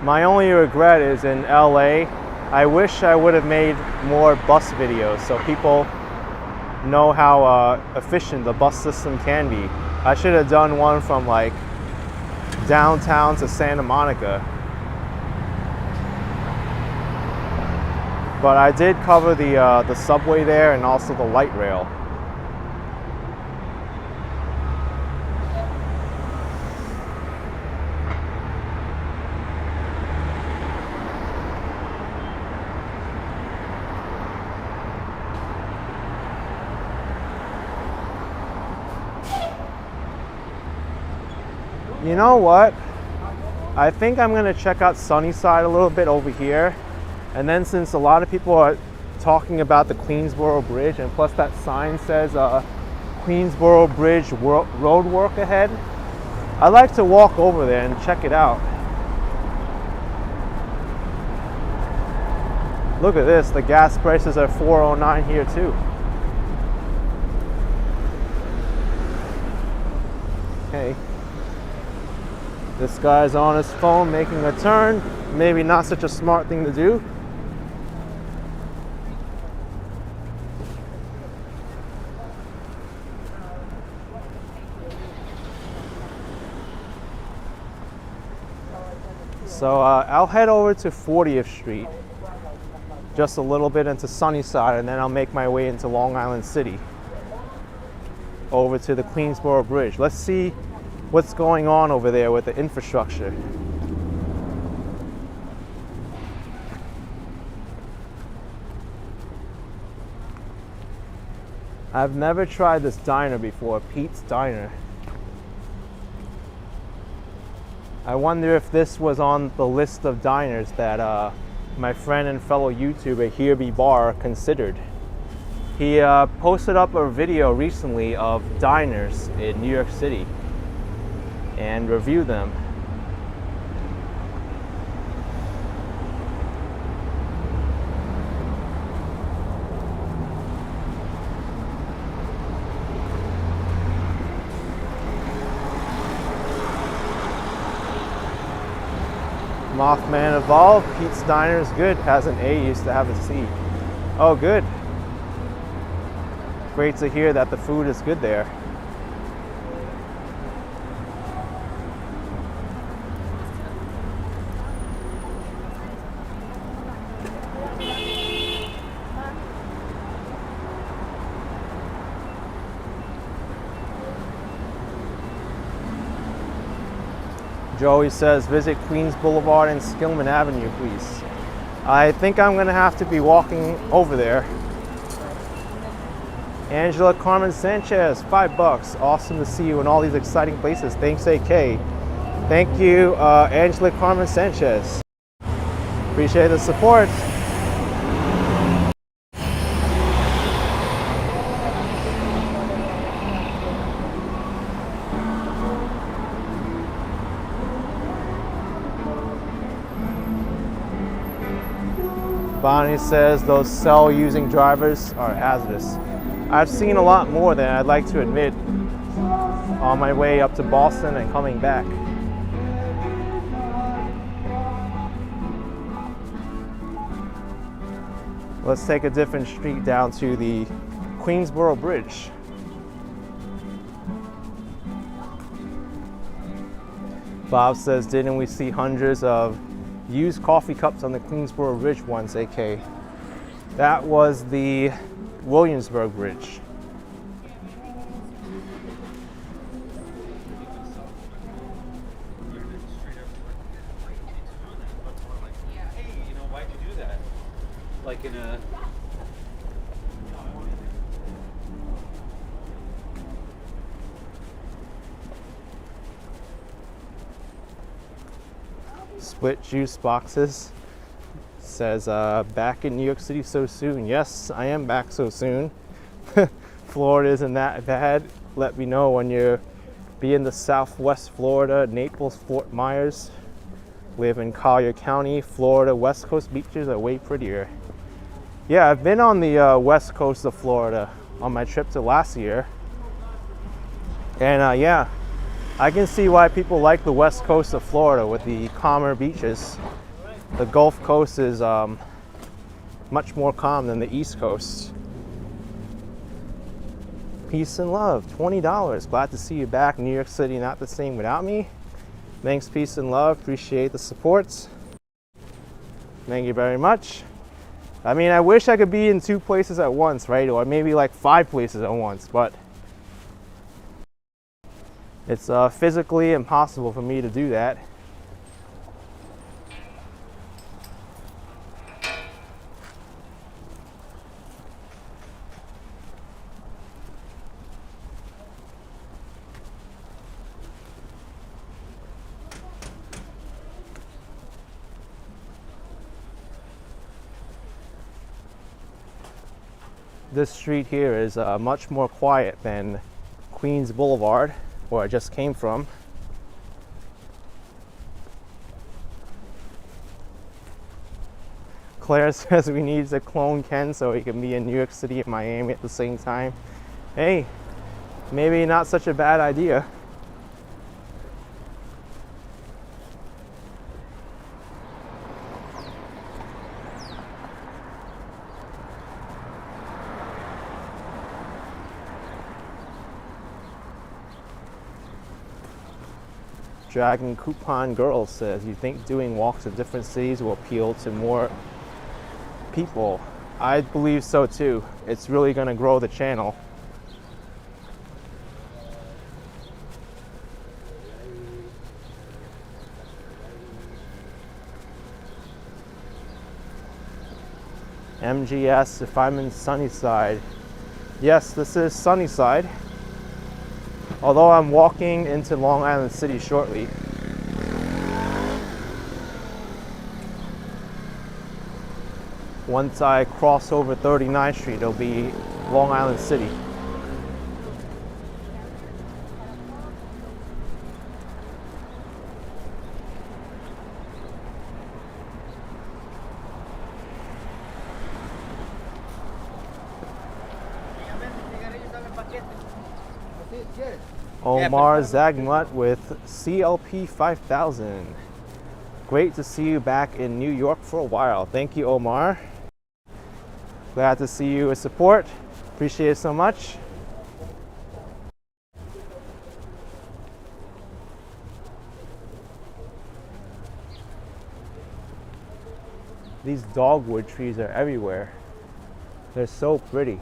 My only regret is in LA, I wish I would have made more bus videos so people know how efficient the bus system can be. I should have done one from like downtown to Santa Monica. But I did cover the subway there and also the light rail. You know what? I think I'm gonna check out Sunnyside a little bit over here. And then since a lot of people are talking about the Queensborough Bridge, and plus that sign says Queensborough Bridge road work ahead. I'd like to walk over there and check it out. Look at this, the gas prices are $4.09 here too. Okay. This guy's on his phone making a turn. Maybe not such a smart thing to do. So I'll head over to 40th Street, just a little bit into Sunnyside, and then I'll make my way into Long Island City, over to the Queensborough Bridge. Let's see what's going on over there with the infrastructure. I've never tried this diner before, Pete's Diner. I wonder if this was on the list of diners that my friend and fellow YouTuber Here Be Bar considered. He posted up a video recently of diners in New York City and reviewed them. Mothman Evolved, Pete's Diner is good, has an A, used to have a C. Oh, good. Great to hear that the food is good there. Joey says, visit Queens Boulevard and Skillman Avenue, please. I think I'm gonna have to be walking over there. Angela Carmen Sanchez, $5. Awesome to see you in all these exciting places. Thanks, AK. Thank you, Angela Carmen Sanchez. Appreciate the support. Bonnie says those cell-using drivers are hazardous. I've seen a lot more than I'd like to admit on my way up to Boston and coming back. Let's take a different street down to the Queensborough Bridge. Bob says, didn't we see hundreds of used coffee cups on the Queensborough Bridge once, AK? That was the Williamsburg Bridge. Hey, you know, why'd you do that? Like in a... Split juice boxes. Says, back in New York City so soon. Yes, I am back so soon. Florida isn't that bad. Let me know when you're in the Southwest Florida, Naples, Fort Myers. Live in Collier County, Florida. West Coast beaches are way prettier. Yeah, I've been on the west coast of Florida on my trip to last year. And yeah, I can see why people like the west coast of Florida with the calmer beaches. The Gulf Coast is much more calm than the East Coast. Peace and love, $20. Glad to see you back. New York City, not the same without me. Thanks, peace and love. Appreciate the support. Thank you very much. I mean, I wish I could be in 2 places at once, right? Or maybe like 5 places at once, but it's physically impossible for me to do that. this street here is much more quiet than Queens Boulevard, where I just came from. Claire says we need to clone Ken so he can be in New York City and Miami at the same time. Hey, maybe not such a bad idea. Dragon Coupon Girl says, you think doing walks of different cities will appeal to more people? I believe so too. It's really going to grow the channel. MGS, if I'm in Sunnyside. Yes, this is Sunnyside. Although I'm walking into Long Island City shortly. Once I cross over 39th Street, it'll be Long Island City. Omar Zagmut with CLP 5000. Great to see you back in New York for a while. Thank you, Omar. Glad to see you with support. Appreciate it so much. These dogwood trees are everywhere. They're so pretty.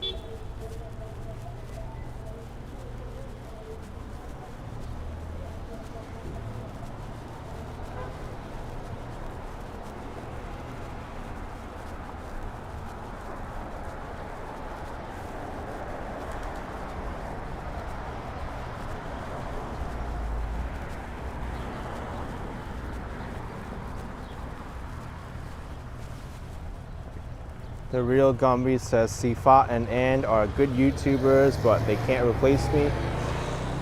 The Real Gumby says Sifat and are good YouTubers, but they can't replace me.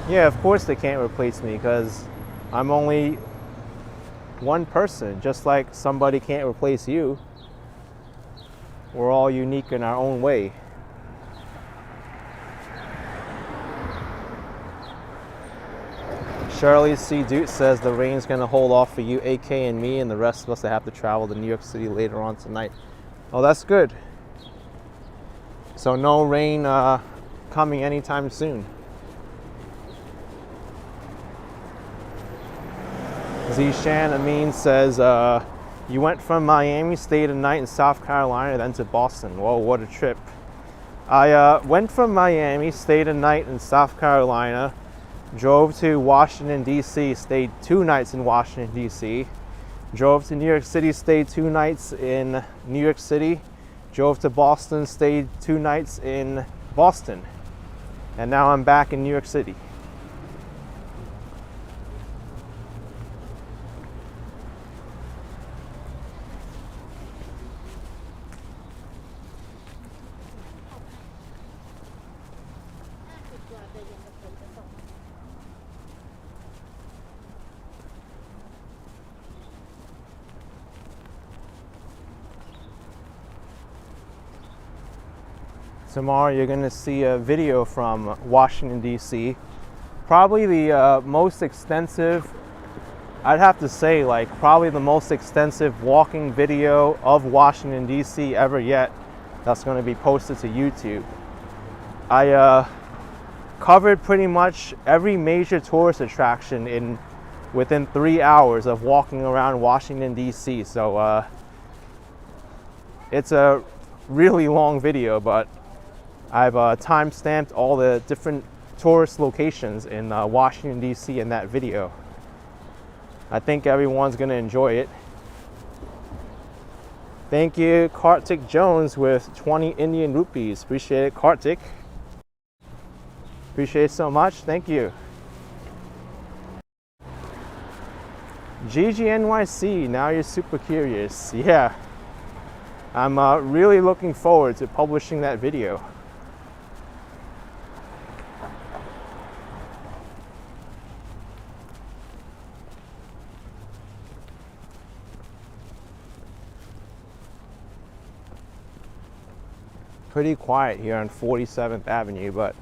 Yeah, of course they can't replace me because I'm only one person, just like somebody can't replace you. We're all unique in our own way. Shirley C. Doot says the rain's gonna hold off for you, AK, and me, and the rest of us that have to travel to New York City later on tonight. Oh, that's good. So no rain coming anytime soon. Zishan Amin says, you went from Miami, stayed a night in South Carolina, then to Boston. Whoa, what a trip. I went from Miami, stayed a night in South Carolina, drove to Washington, D.C., stayed 2 nights in Washington, D.C., drove to New York City, stayed 2 nights in New York City, drove to Boston, stayed 2 nights in Boston, and now I'm back in New York City. Tomorrow you're going to see a video from Washington, D.C. Probably the most extensive, I'd have to say, like probably the most extensive walking video of Washington, D.C. ever yet that's going to be posted to YouTube. I covered pretty much every major tourist attraction within 3 hours of walking around Washington, D.C. So it's a really long video, but I've time-stamped all the different tourist locations in Washington, D.C. in that video. I think everyone's going to enjoy it. Thank you, Kartik Jones, with 20 Indian rupees. Appreciate it, Kartik. Appreciate it so much. Thank you. GG NYC, now you're super curious. Yeah. I'm really looking forward to publishing that video. pretty quiet here on 47th Avenue, but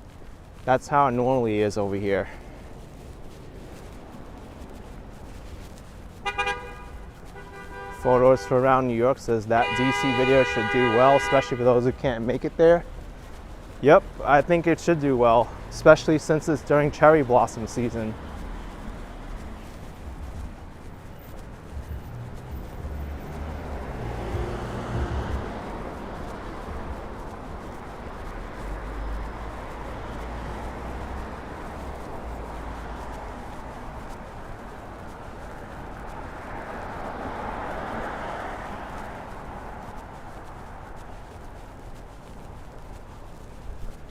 that's how it normally is over here. Photos for Around New York says that DC video should do well, especially for those who can't make it there. Yep, I think it should do well, especially since it's during cherry blossom season.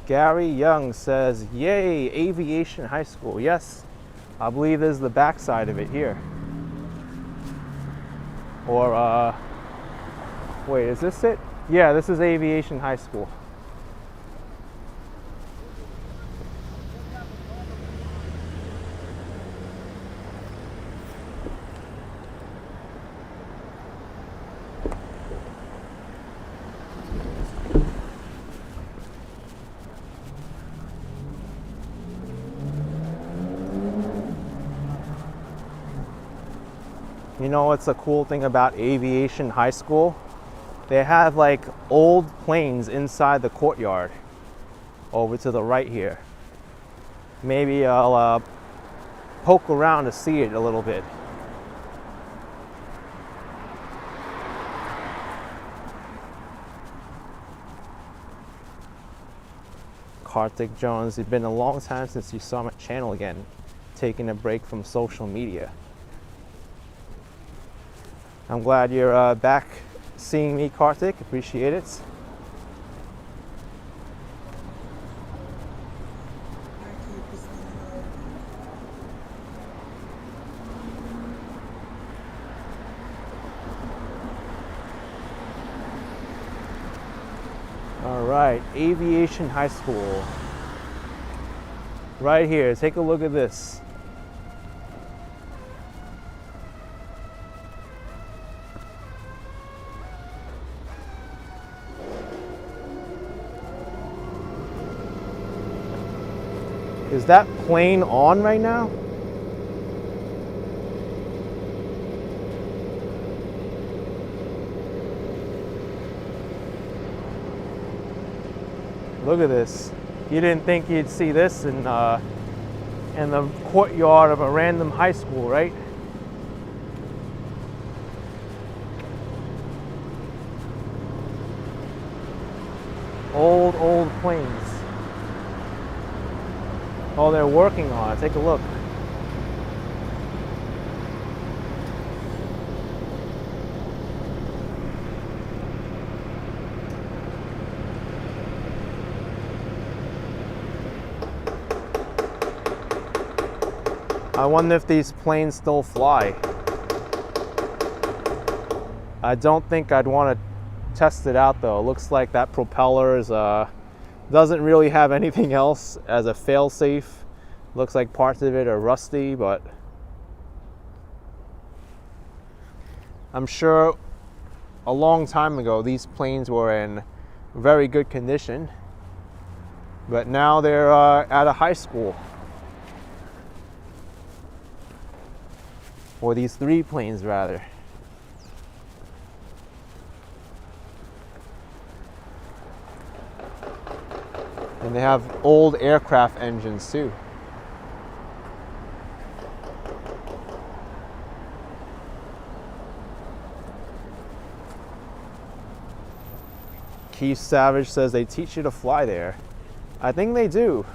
Gary Young says, yay, Aviation High School. Yes, I believe this is the backside of it here. Or, wait, is this it? Yeah, this is Aviation High School. You know what's a cool thing about Aviation High School? They have like old planes inside the courtyard over to the right here. Maybe I'll poke around to see it a little bit. Karthik Jones, it's been a long time since you saw my channel again. Taking a break from social media. I'm glad you're back seeing me, Karthik. Appreciate it. All right, Aviation High School. Right here, take a look at this. Is that plane on right now? Look at this. You didn't think you'd see this in the courtyard of a random high school, right? Old planes. Oh, they're working on it. Take a look. I wonder if these planes still fly. I don't think I'd want to test it out though. It looks like that propeller is doesn't really have anything else as a fail-safe. Looks like parts of it are rusty, but I'm sure a long time ago these planes were in very good condition, but now they're at a high school. Or these three planes rather. And they have old aircraft engines too. Keith Savage says they teach you to fly there. I think they do.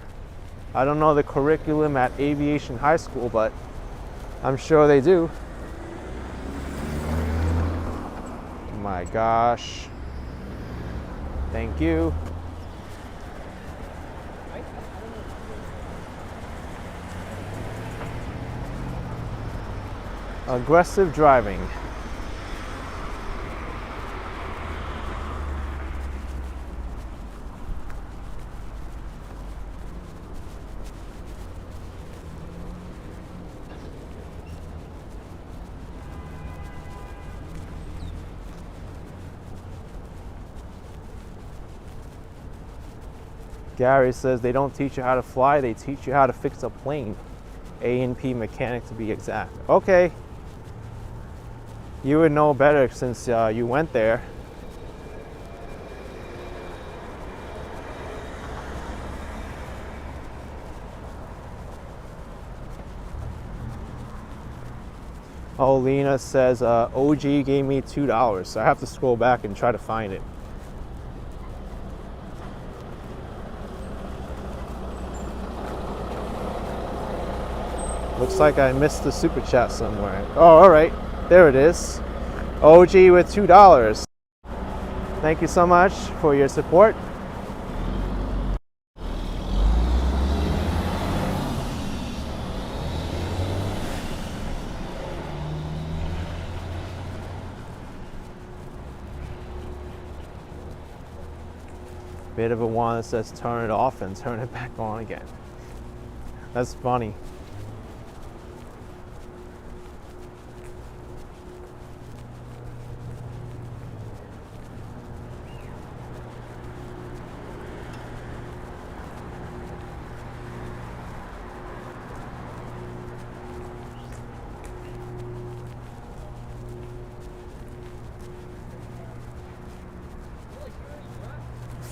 I don't know the curriculum at Aviation High School, but I'm sure they do. My gosh. Thank you. Aggressive driving. Gary says they don't teach you how to fly, they teach you how to fix a plane. A&P mechanic to be exact. Okay. You would know better since you went there. Oh, Lena says OG gave me $2, so I have to scroll back and try to find it. Looks like I missed the super chat somewhere. Oh, all right, there it is. OG with $2. Thank you so much for your support. Bit of a one that says turn it off and turn it back on again. That's funny.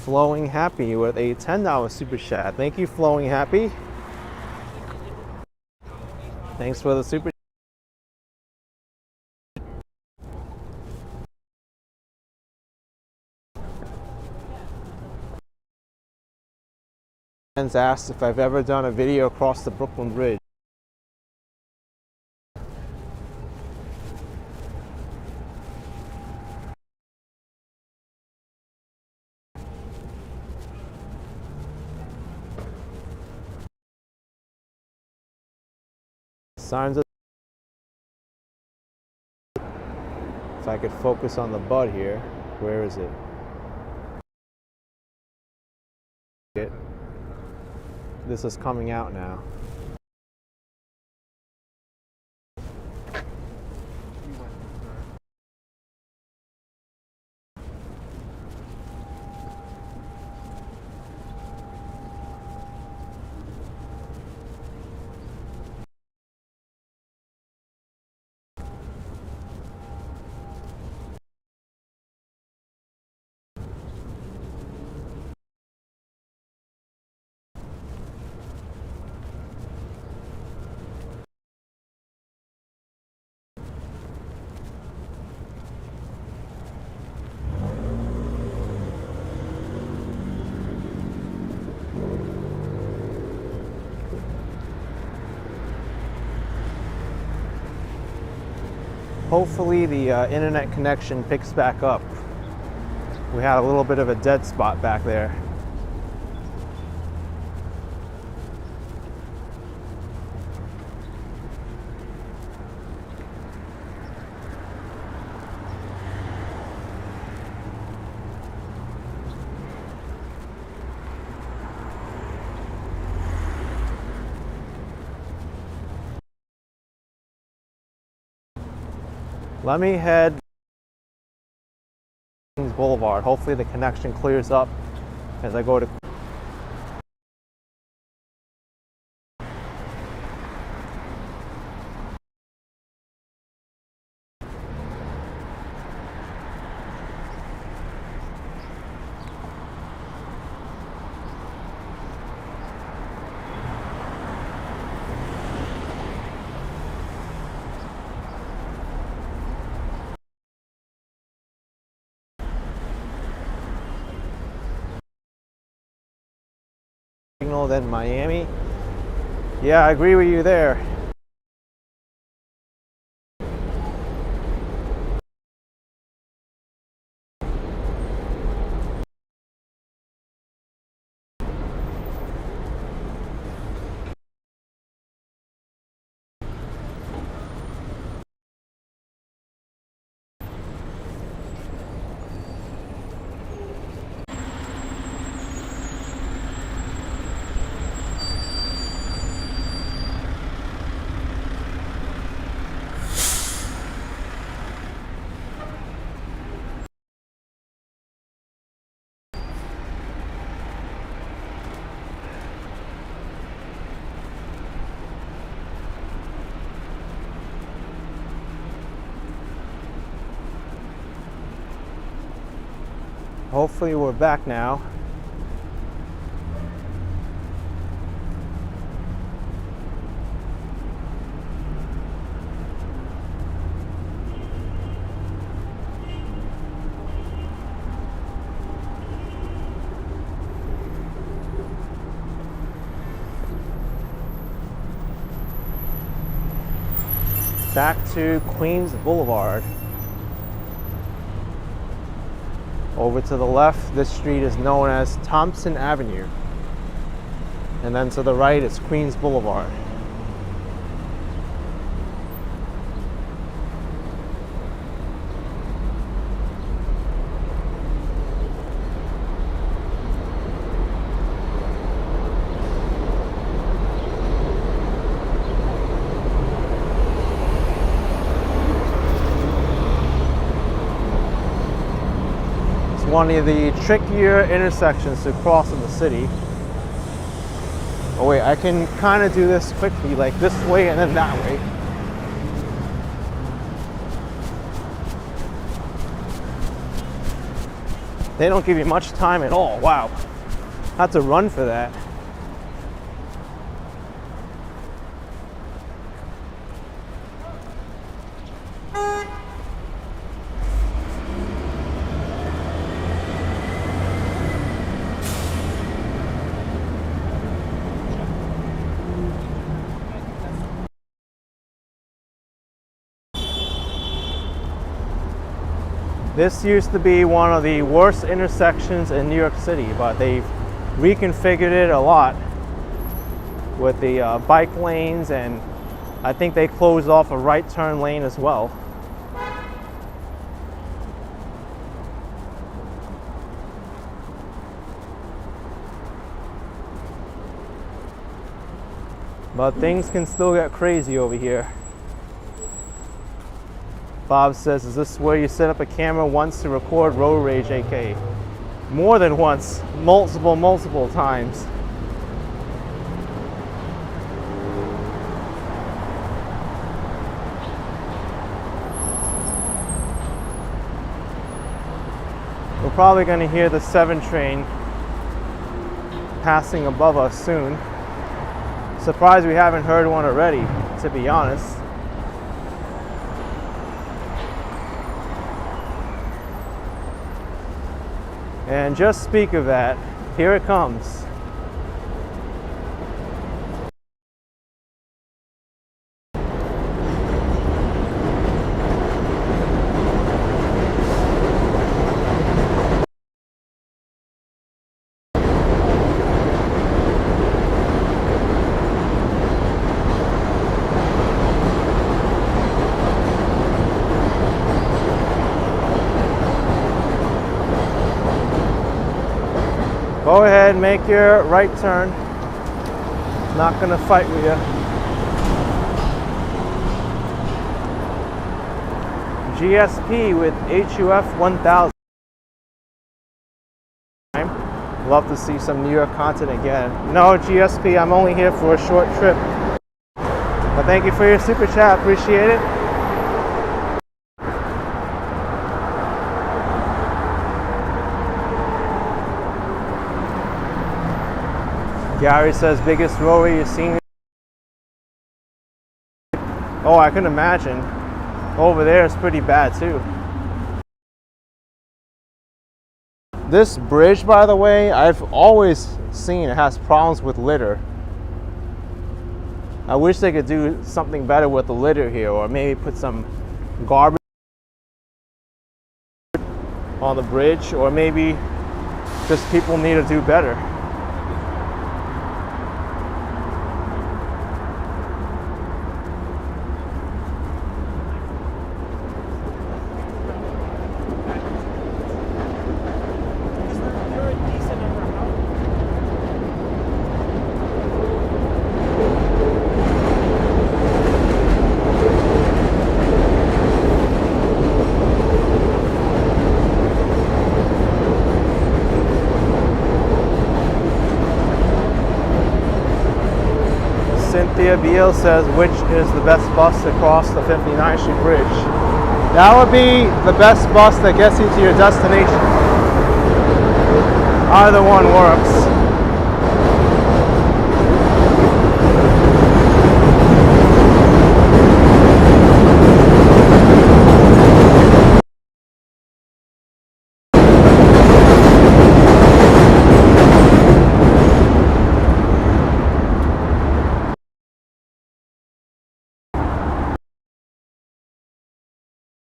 Flowing Happy with a $10 super chat. Thank you, Flowing Happy. Thanks for the super. Asked if I've ever done a video across the Brooklyn Bridge. Signs of. If I could focus on the bud here, where is it? This is coming out now. Hopefully the internet connection picks back up. We had a little bit of a dead spot back there. Let me head Boulevard. Hopefully the connection clears up as I go to. Than Miami. Yeah, I agree with you there. Hopefully we're back now. Back to Queens Boulevard. Over to the left, this street is known as Thompson Avenue. And then to the right, it's Queens Boulevard. One of the trickier intersections to cross in the city. Oh wait, I can kind of do this quickly, like this way and then that way. They don't give you much time at all. Wow. I had to run for that. This used to be one of the worst intersections in New York City, but they've reconfigured it a lot with the bike lanes, and I think they closed off a right turn lane as well. But things can still get crazy over here. Bob says, is this where you set up a camera once to record road rage, AK? More than once, multiple times. We're probably going to hear the 7 train passing above us soon. Surprised we haven't heard one already, to be honest. And just speak of that, here it comes. Go ahead, make your right turn. Not gonna fight with you. GSP with HUF 1000. Love to see some New York content again. No, GSP, I'm only here for a short trip. But thank you for your super chat, appreciate it. Gary says, biggest roadway you've seen. Oh, I can imagine. Over there is pretty bad too. This bridge, by the way, I've always seen it has problems with litter. I wish they could do something better with the litter here, or maybe put some garbage on the bridge, or maybe just people need to do better. Cynthia Beal says, which is the best bus to cross the 59th Street Bridge? That would be the best bus that gets you to your destination. Either one works.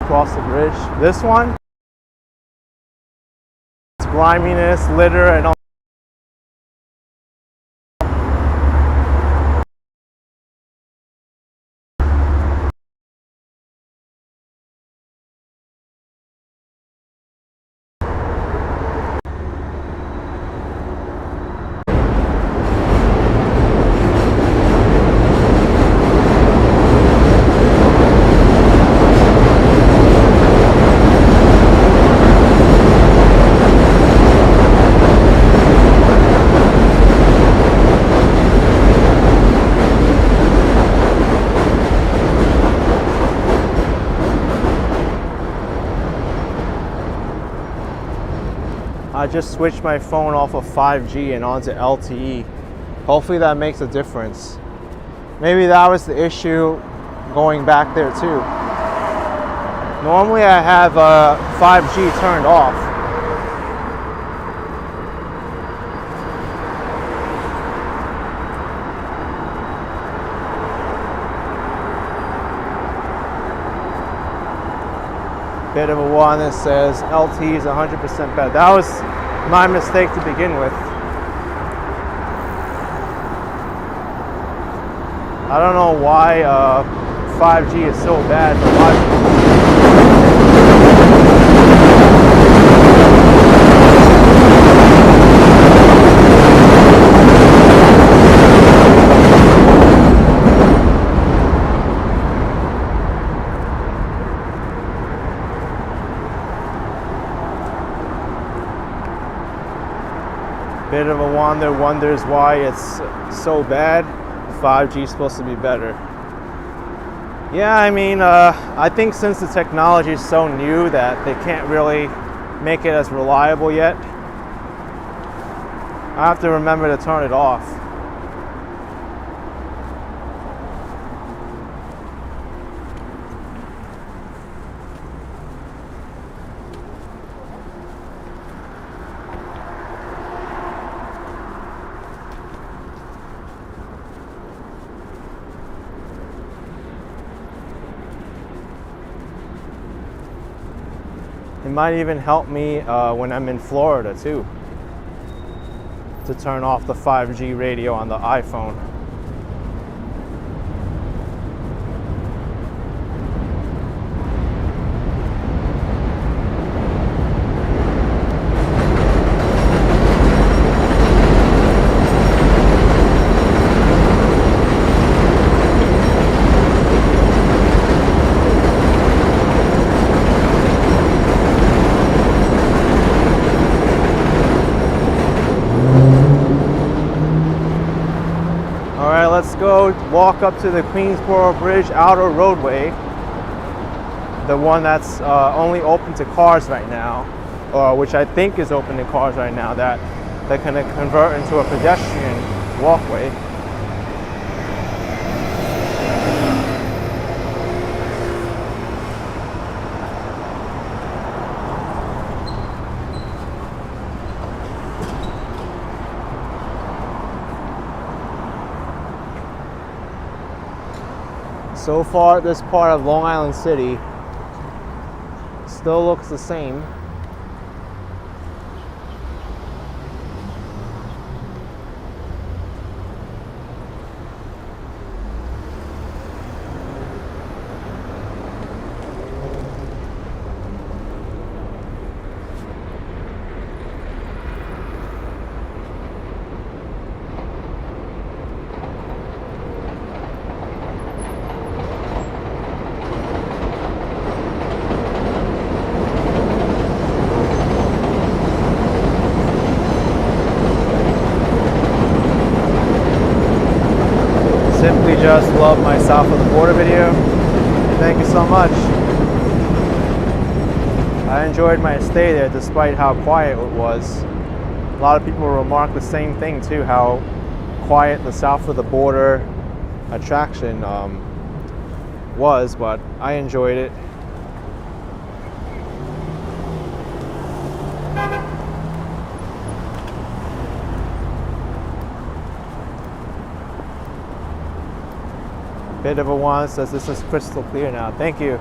Across the bridge. This one, it's griminess, litter, and all. I just switched my phone off of 5G and onto LTE. Hopefully that makes a difference. Maybe that was the issue going back there too. Normally I have 5G turned off. Bit of a one that says LTE is 100% better. That was my mistake to begin with. I don't know why 5G is so bad for Wi-Fi. Bit of a wonders why it's so bad. 5G is supposed to be better. Yeah, I mean, I think since the technology is so new that they can't really make it as reliable yet, I have to remember to turn it off. It might even help me when I'm in Florida too, to turn off the 5G radio on the iPhone. Let's go walk up to the Queensborough Bridge outer roadway, the one that's only open to cars right now, or which I think is open to cars right now, that can convert into a pedestrian walkway. So far, this part of Long Island City still looks the same. Simply just love my South of the Border video. Thank you so much. I enjoyed my stay there despite how quiet it was. A lot of people remark the same thing too, how quiet the south of the border attraction was, but I enjoyed it. Bit of a one says this is crystal clear now. Thank you.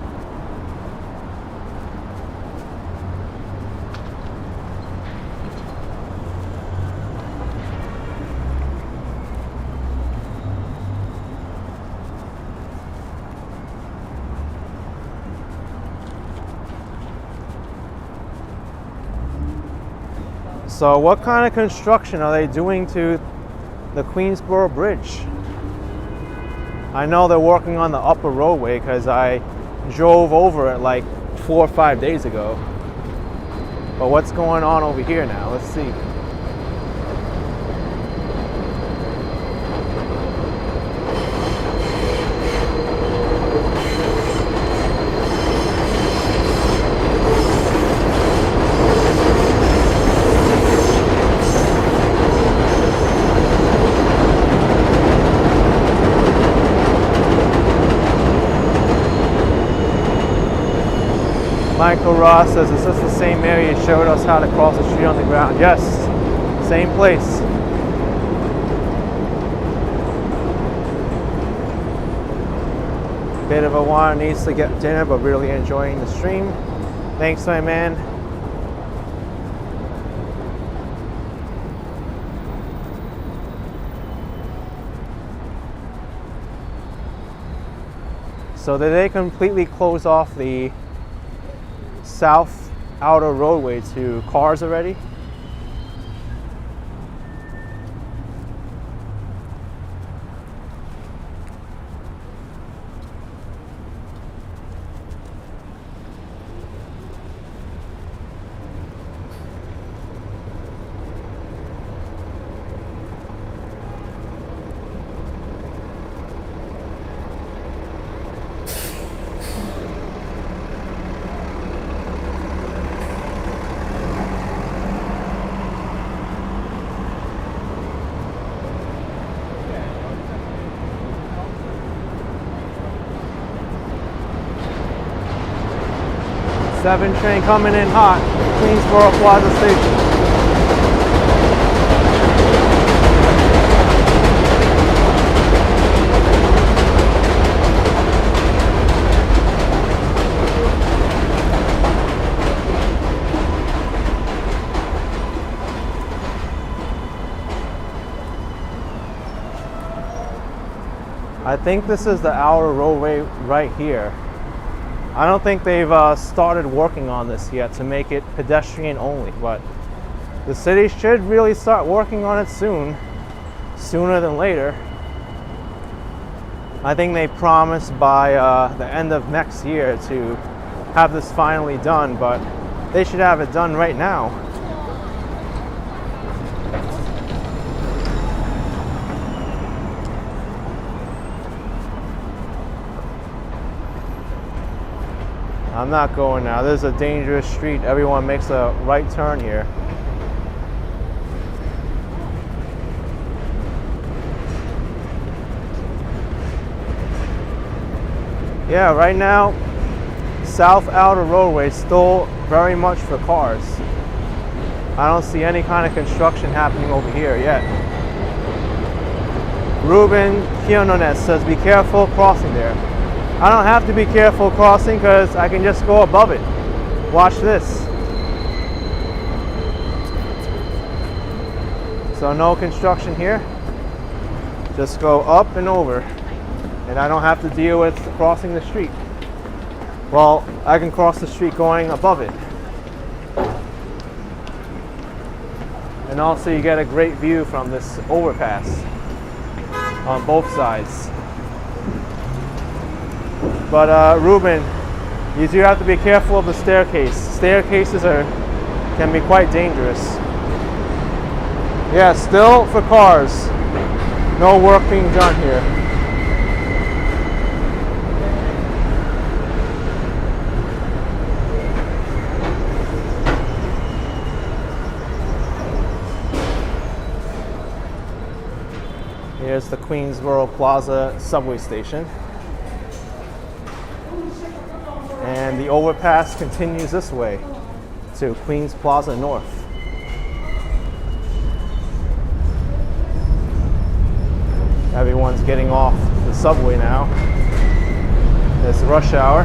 So what kind of construction are they doing to the Queensborough Bridge? I know they're working on the upper roadway because I drove over it like 4 or 5 days ago. But what's going on over here now? Let's see. Michael Ross says, is this the same area you showed us how to cross the street on the ground? Yes, same place. Bit of a one needs to get dinner, but really enjoying the stream. Thanks, my man. So did they completely close off the south outer roadway to cars already? Seven train coming in hot, Queensborough Plaza Station. I think this is the outer roadway right here. I don't think they've started working on this yet to make it pedestrian only, but the city should really start working on it soon, sooner than later. I think they promised by the end of next year to have this finally done, but they should have it done right now. I'm not going now. This is a dangerous street. Everyone makes a right turn here. Yeah, right now, South Outer Roadway is still very much for cars. I don't see any kind of construction happening over here yet. Ruben Quinones says, be careful crossing there. I don't have to be careful crossing because I can just go above it. Watch this. So no construction here. Just go up and over. And I don't have to deal with crossing the street. Well, I can cross the street going above it. And also you get a great view from this overpass on both sides. But Ruben, you do have to be careful of the staircase. Staircases can be quite dangerous. Yeah, still for cars. No work being done here. Here's the Queensborough Plaza subway station. And the overpass continues this way to Queens Plaza North. Everyone's getting off the subway now. It's rush hour.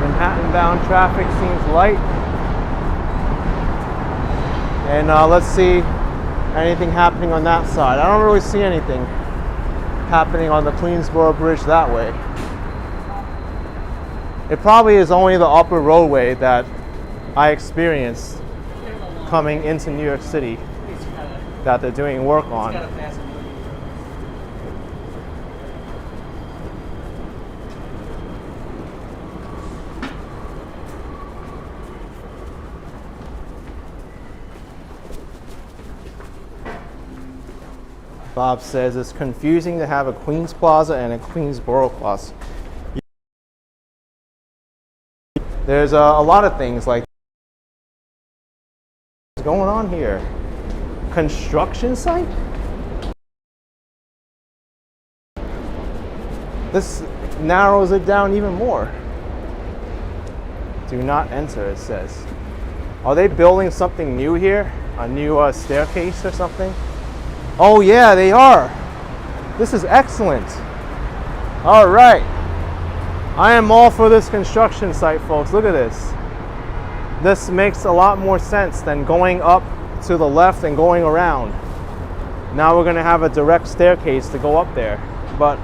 Manhattan-bound traffic seems light. And let's see anything happening on that side. I don't really see anything happening on the Queensborough Bridge that way. It probably is only the upper roadway that I experienced coming into New York City that they're doing work on. Bob says it's confusing to have a Queens Plaza and a Queensborough Plaza. There's a lot of things like what's going on here. Construction site? This narrows it down even more. Do not enter, it says. Are they building something new here? A new staircase or something? Oh yeah, they are. This is excellent. All right. I am all for this construction site, folks. Look at this. This makes a lot more sense than going up to the left and going around. Now we're gonna have a direct staircase to go up there. But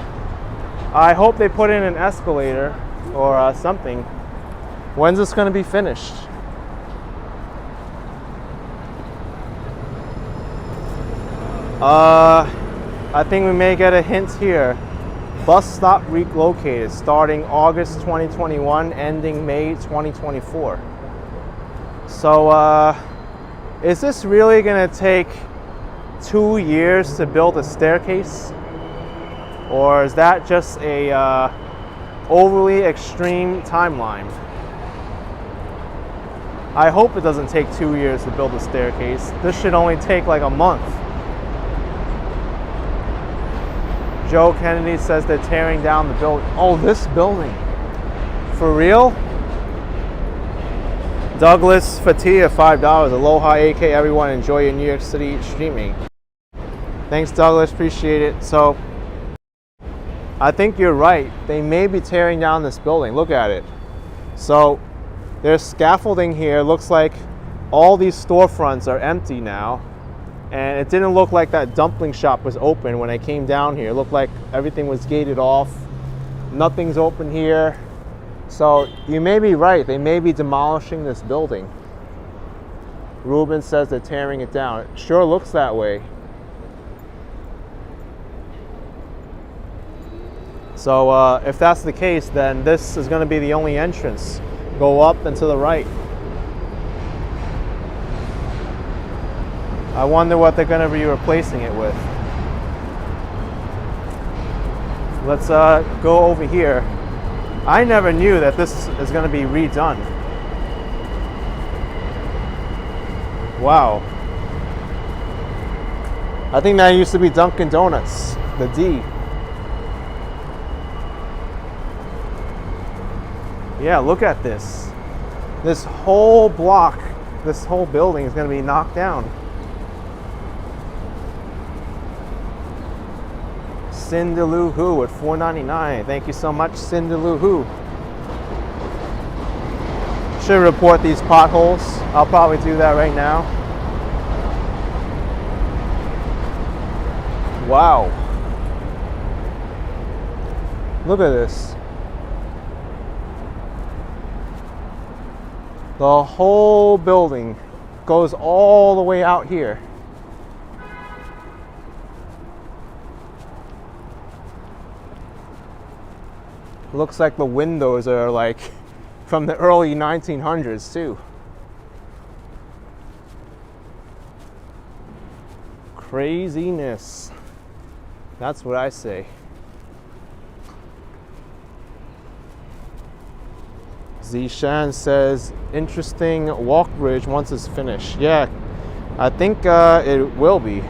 I hope they put in an escalator or something. When's this gonna be finished? I think we may get a hint here. Bus stop relocated starting August 2021, ending May 2024. So, is this really gonna take 2 years to build a staircase? Or is that just a overly extreme timeline? I hope it doesn't take 2 years to build a staircase. This should only take like a month. Joe Kennedy says they're tearing down the building. Oh, this building. For real? Douglas Fatia, $5. Aloha AK, everyone. Enjoy your New York City streaming. Thanks, Douglas. Appreciate it. So, I think you're right. They may be tearing down this building. Look at it. So, there's scaffolding here. Looks like all these storefronts are empty now. And it didn't look like that dumpling shop was open when I came down here. It looked like everything was gated off. Nothing's open here. So you may be right. They may be demolishing this building. Ruben says they're tearing it down. It sure looks that way. So if that's the case, then this is going to be the only entrance. Go up and to the right. I wonder what they're going to be replacing it with. Let's go over here. I never knew that this is going to be redone. Wow. I think that used to be Dunkin' Donuts, the D. Yeah, look at this. This whole block, this whole building is going to be knocked down. Cinderloo Who at $4.99. Thank you so much, Cinderloo Who. Should report these potholes. I'll probably do that right now. Wow. Look at this. The whole building goes all the way out here. Looks like the windows are like from the early 1900s too. Craziness. That's what I say. Zishan says, interesting walk bridge once it's finished. Yeah, I think it will be.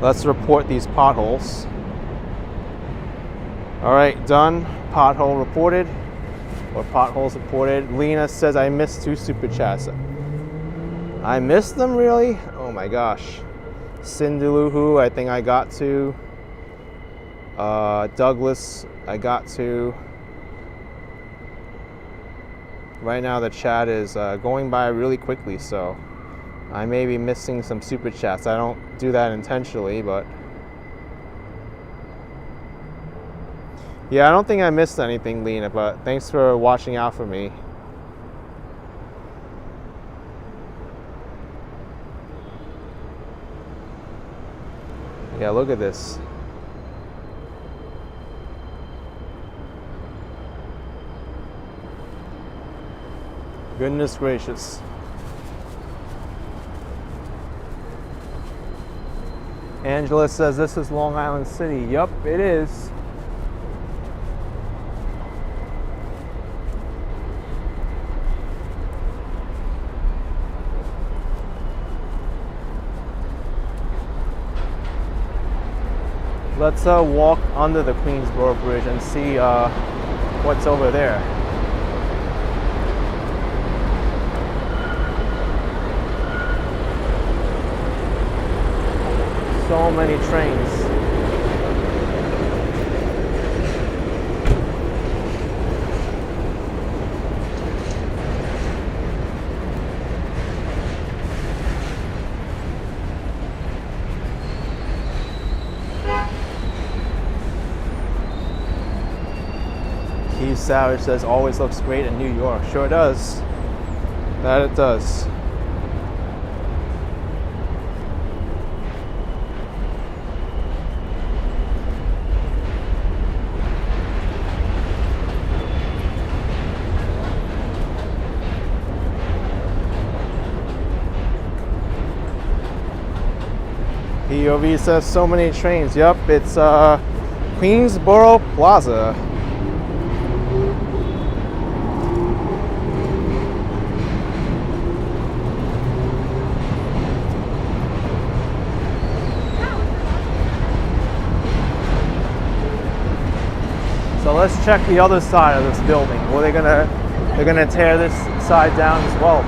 Let's report these potholes. All right, done. Pothole reported, or potholes reported. Lena says I missed 2 super chats. I missed them, really? Oh my gosh. Cindeluhu, I think I got to. Douglas, I got to. Right now the chat is going by really quickly, so I may be missing some super chats. I don't do that intentionally, but yeah, I don't think I missed anything, Lena, but thanks for watching out for me. Yeah, look at this. Goodness gracious. Angela says this is Long Island City. Yup, it is. Let's walk under the Queensborough Bridge and see what's over there. So many trains. Keith Savage says always looks great in New York. Sure does. That it does. POV says so many trains. Yep, it's Queensborough Plaza. So let's check the other side of this building. Well, they're gonna tear this side down as well,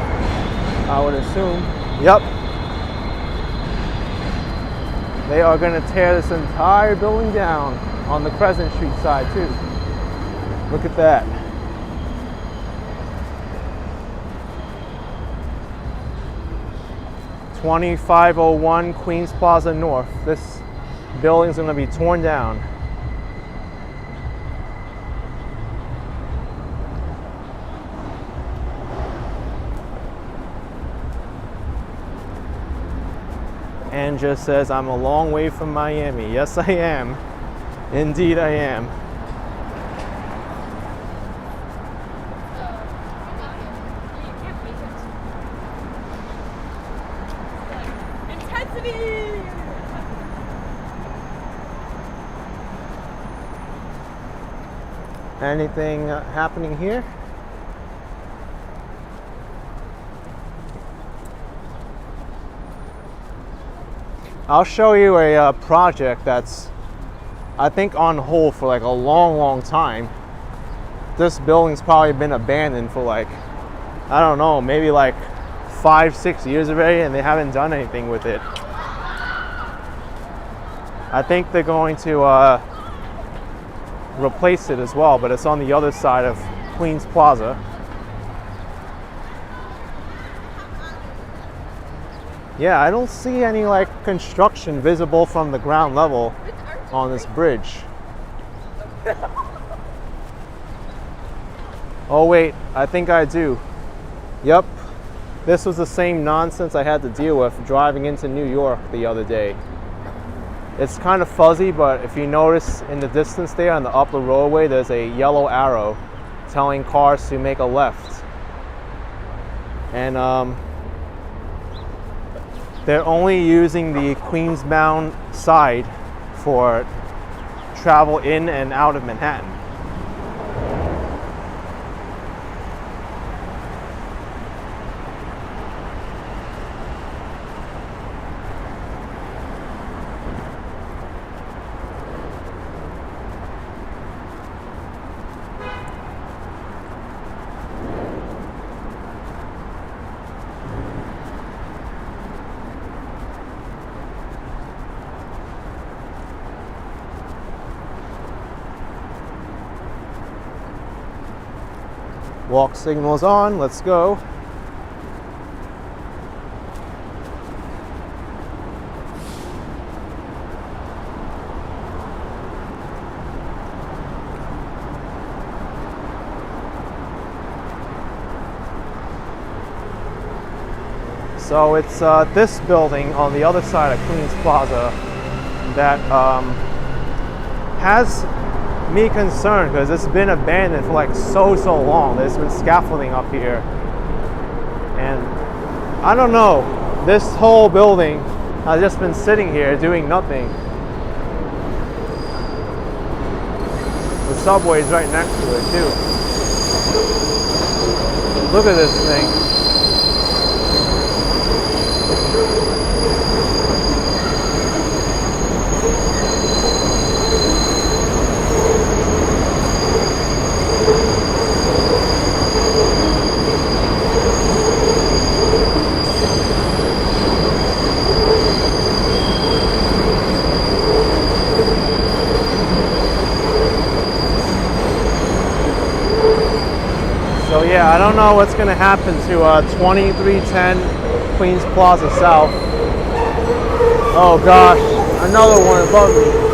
I would assume. Yep. They are going to tear this entire building down on the Crescent Street side too. Look at that. $2501 Queens Plaza North. This building's going to be torn down. And just says, I'm a long way from Miami. Yes, I am. Indeed, I am. Intensity! Anything happening here? I'll show you a project that's, I think, on hold for like a long time. This building's probably been abandoned for like, I don't know, maybe like 5-6 years already, and they haven't done anything with it. I think they're going to replace it as well, but it's on the other side of Queens Plaza. Yeah, I don't see any like construction visible from the ground level on this bridge. Oh wait, I think I do. Yep, this was the same nonsense I had to deal with driving into New York the other day. It's kind of fuzzy, but if you notice in the distance there on the upper roadway, there's a yellow arrow telling cars to make a left. And they're only using the Queensbound side for travel in and out of Manhattan. Walk signals on, let's go. So it's this building on the other side of Queens Plaza that has me concerned because it's been abandoned for like so long. There's been scaffolding up here, and I don't know, this whole building has just been sitting here doing nothing. The subway's right next to it too. Look at this thing. So yeah, I don't know what's going to happen to 2310 Queens Plaza South. Oh gosh, another one above me.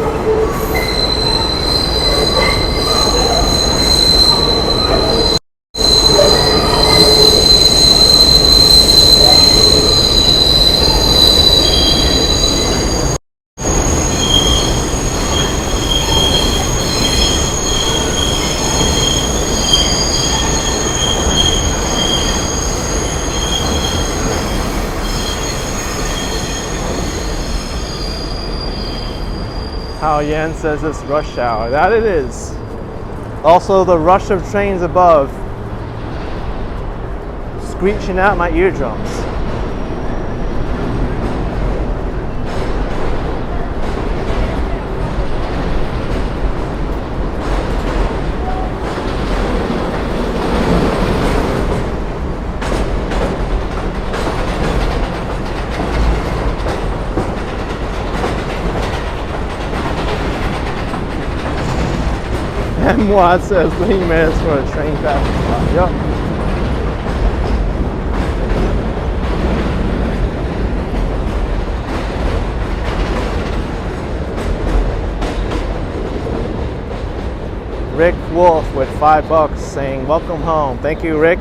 How Yan says it's rush hour. That it is. Also the rush of trains above screeching out my eardrums. M-Watt says 3 minutes for a train passing by. Yup. Rick Wolf with $5 saying welcome home. Thank you, Rick.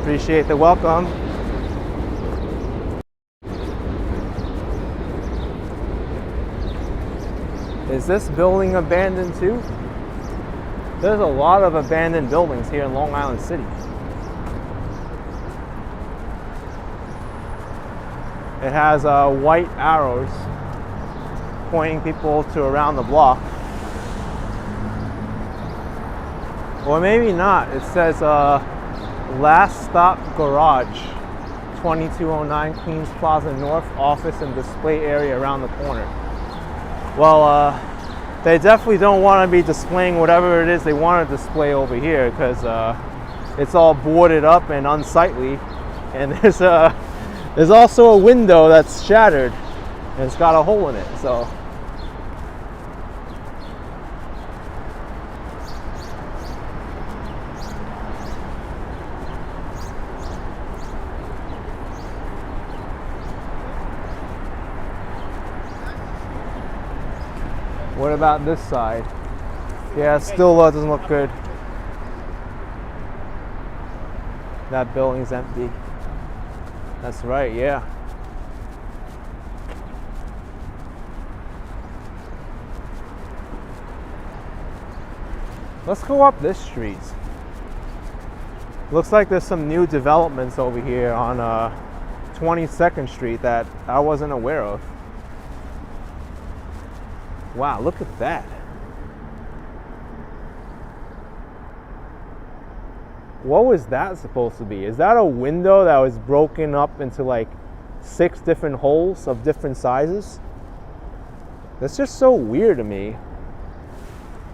Appreciate the welcome. Is this building abandoned too? There's a lot of abandoned buildings here in Long Island City. It has white arrows pointing people to around the block. Or maybe not. It says Last Stop Garage, 2209 Queens Plaza North, office and display area around the corner. Well, they definitely don't want to be displaying whatever it is they want to display over here because it's all boarded up and unsightly. And there's also a window that's shattered and it's got a hole in it. So what about this side? Yeah, it still doesn't look good. That building's empty. That's right, yeah. Let's go up this street. Looks like there's some new developments over here on 22nd Street that I wasn't aware of. Wow, look at that. What was that supposed to be? Is that a window that was broken up into like 6 different holes of different sizes? That's just so weird to me.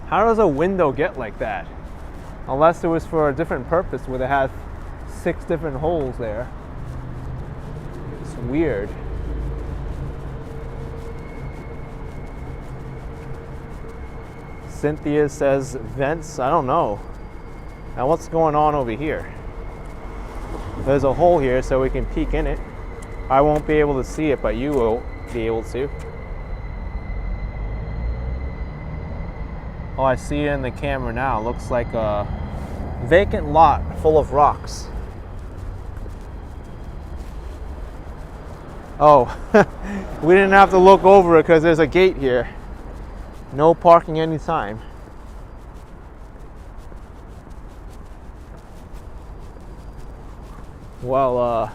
How does a window get like that? Unless it was for a different purpose where they have 6 different holes there. It's weird. Cynthia says vents. I don't know. Now what's going on over here? There's a hole here so we can peek in it. I won't be able to see it, but you will be able to. Oh, I see it in the camera now. It looks like a vacant lot full of rocks. Oh, we didn't have to look over it because there's a gate here. No parking anytime. Well,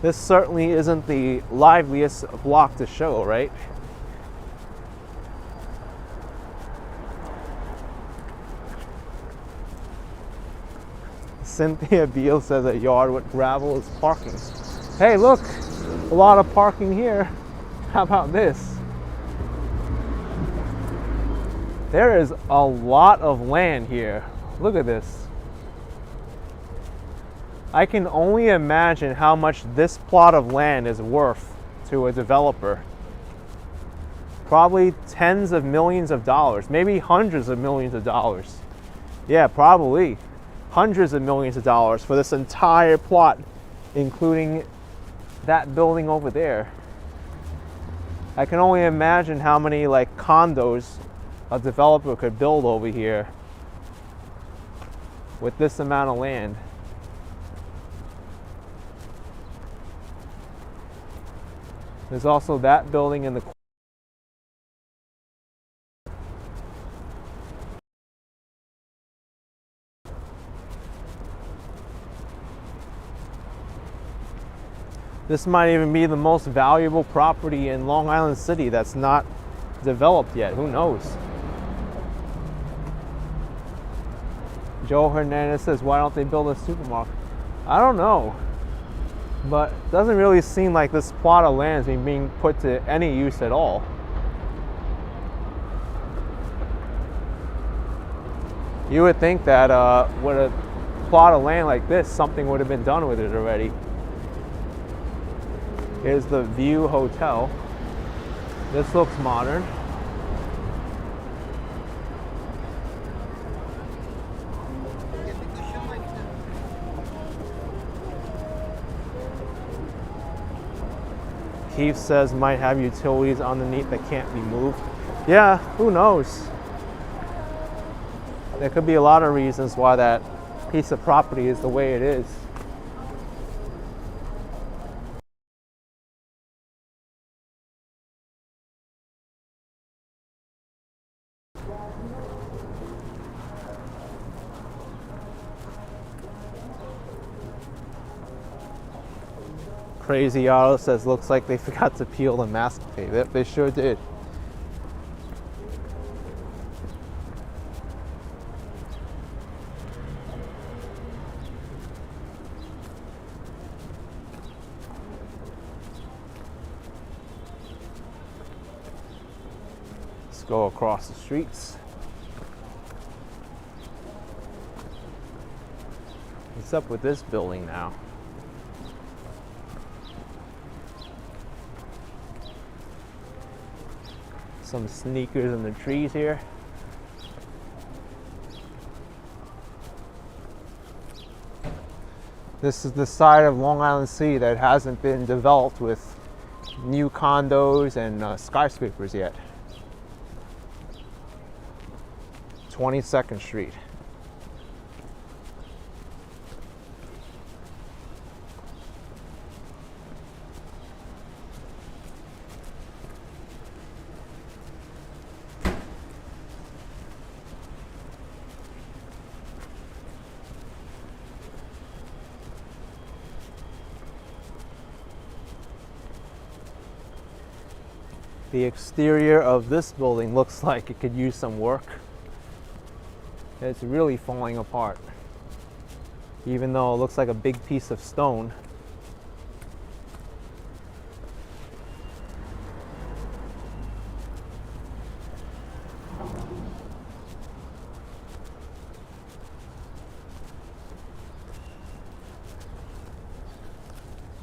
this certainly isn't the liveliest block to show, right? Cynthia Beale says a yard with gravel is parking. Hey, look, a lot of parking here. How about this? There is a lot of land here. Look at this. I can only imagine how much this plot of land is worth to a developer. Probably tens of millions of dollars, maybe hundreds of millions of dollars. Yeah, probably hundreds of millions of dollars for this entire plot, including that building over there. I can only imagine how many like condos a developer could build over here with this amount of land. There's also that building in the This might even be the most valuable property in Long Island City that's not developed yet. Who knows? Joe Hernandez says, why don't they build a supermarket? I don't know. But it doesn't really seem like this plot of land is being put to any use at all. You would think that with a plot of land like this, something would have been done with it already. Here's the View Hotel. This looks modern. Keith says might have utilities underneath that can't be moved. Yeah, who knows? There could be a lot of reasons why that piece of property is the way it is. Crazy Auto says, looks like they forgot to peel the mask tape. Yep, they sure did. Let's go across the streets. What's up with this building now? Some sneakers in the trees here. This is the side of Long Island City that hasn't been developed with new condos and skyscrapers yet. 22nd Street. The exterior of this building looks like it could use some work. It's really falling apart. Even though it looks like a big piece of stone.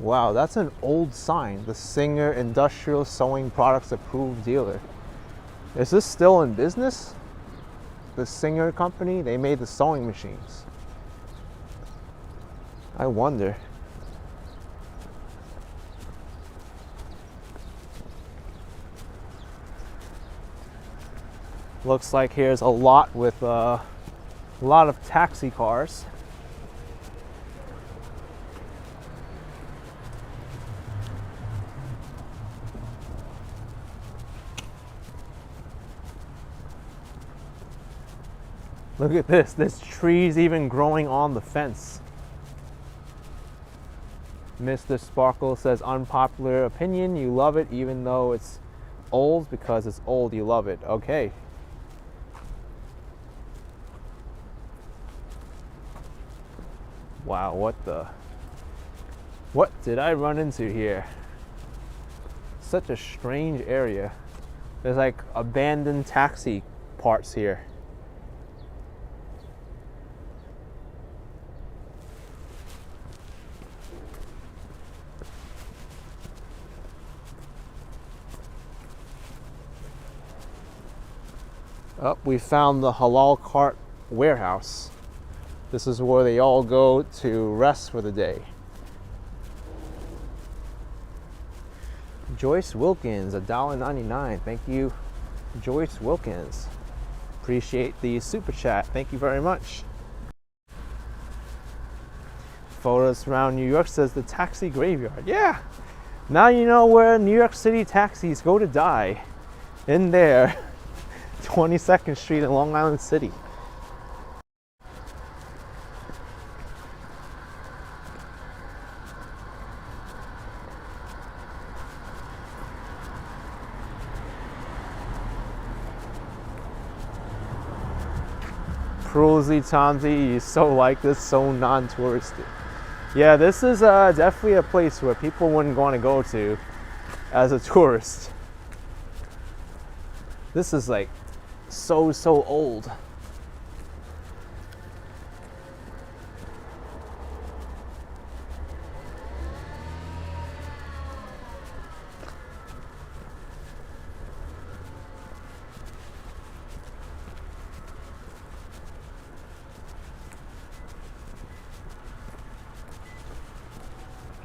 Wow, that's an old sign. The Singer Industrial Sewing Products Approved Dealer. Is this still in business? The Singer company, they made the sewing machines. I wonder. Looks like here's a lot with a lot of taxi cars. Look at this. There's trees even growing on the fence. Mr. Sparkle says, unpopular opinion, you love it even though it's old. Because it's old, you love it. Okay. Wow, what did I run into here? Such a strange area. There's like abandoned taxi parts here. Oh, we found the halal cart warehouse. This is where they all go to rest for the day. Joyce Wilkins, $1.99. Thank you, Joyce Wilkins. Appreciate the super chat. Thank you very much. Photos around New York says the taxi graveyard. Yeah, now you know where New York City taxis go to die. In there, 22nd Street in Long Island City. Cruelty Tomsy, you so like this, so non-touristy. Yeah, this is definitely a place where people wouldn't want to go to as a tourist. This is like so old.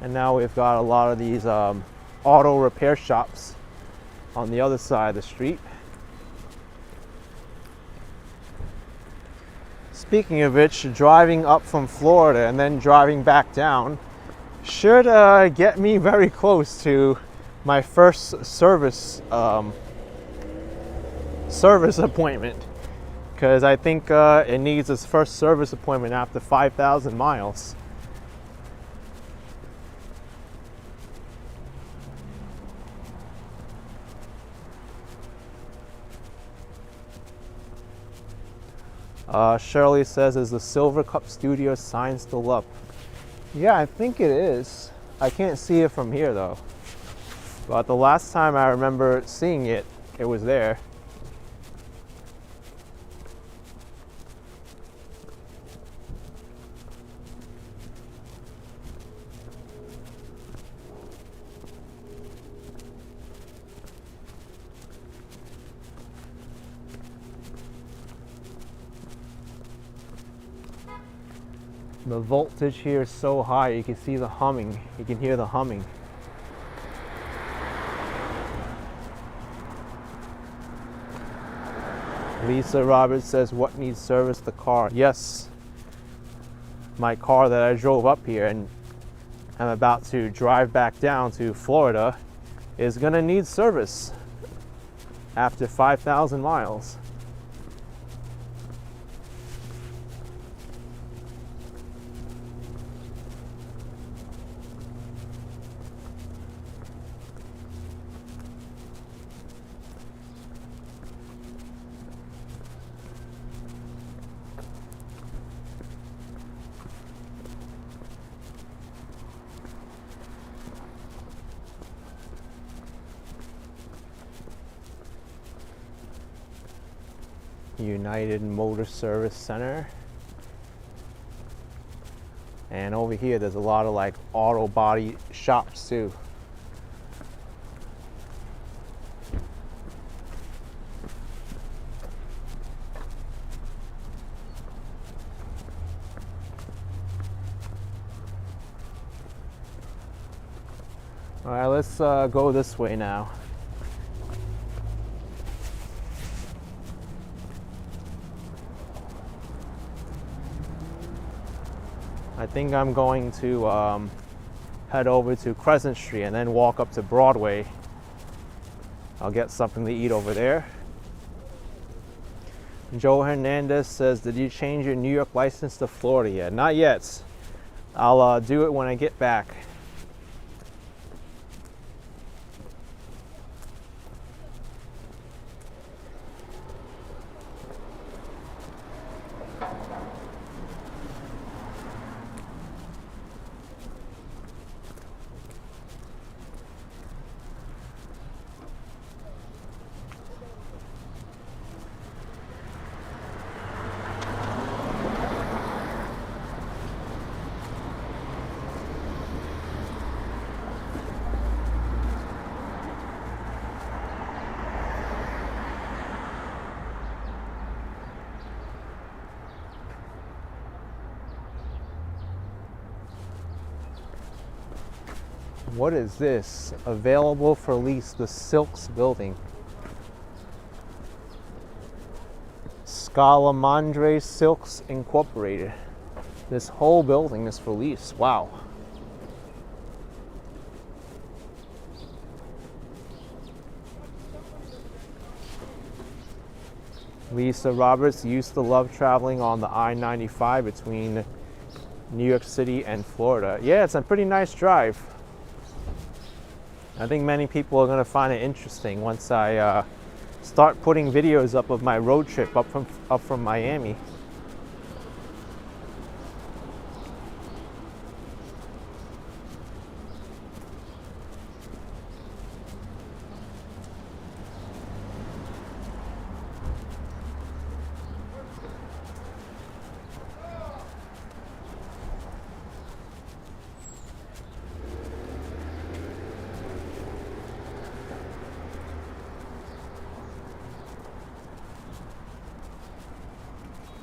And now we've got a lot of these auto repair shops on the other side of the street. Speaking of which, driving up from Florida and then driving back down should get me very close to my first service appointment, because I think it needs its first service appointment after 5,000 miles. Shirley says, is the Silver Cup Studio sign still up? Yeah, I think it is. I can't see it from here though. But the last time I remember seeing it, it was there. The voltage here is so high, you can see the humming. You can hear the humming. Lisa Roberts says, what needs service? The car. Yes, my car that I drove up here and I'm about to drive back down to Florida is gonna need service after 5,000 miles. United Motor Service Center. And over here there's a lot of like auto body shops too. All right, let's go this way now. I think I'm going to head over to Crescent Street and then walk up to Broadway. I'll get something to eat over there. Joe Hernandez says, did you change your New York license to Florida yet? Not yet. I'll do it when I get back. What is this? Available for lease, the Silks building. Scalamandre Silks Incorporated. This whole building is for lease. Wow. Lisa Roberts used to love traveling on the I-95 between New York City and Florida. Yeah, it's a pretty nice drive. I think many people are going to find it interesting once I start putting videos up of my road trip up from Miami.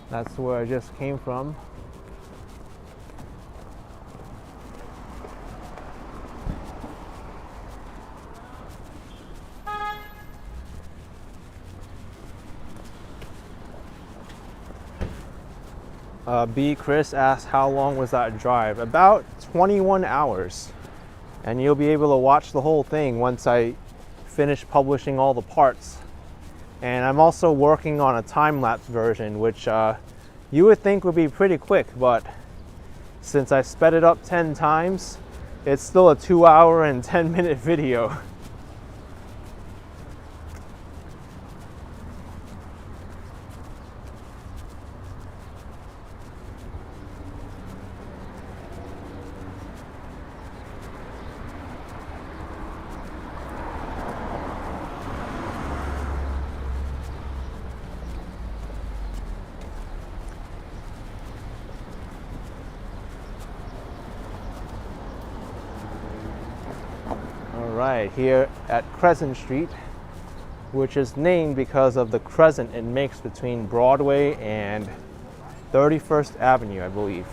That's where I just came from. B. Chris asked, how long was that drive? About 21 hours. And you'll be able to watch the whole thing once I finish publishing all the parts. And I'm also working on a time-lapse version, which you would think would be pretty quick, but since I sped it up 10 times, it's still a 2-hour and 10-minute video. Right here at Crescent Street, which is named because of the crescent it makes between Broadway and 31st Avenue, I believe.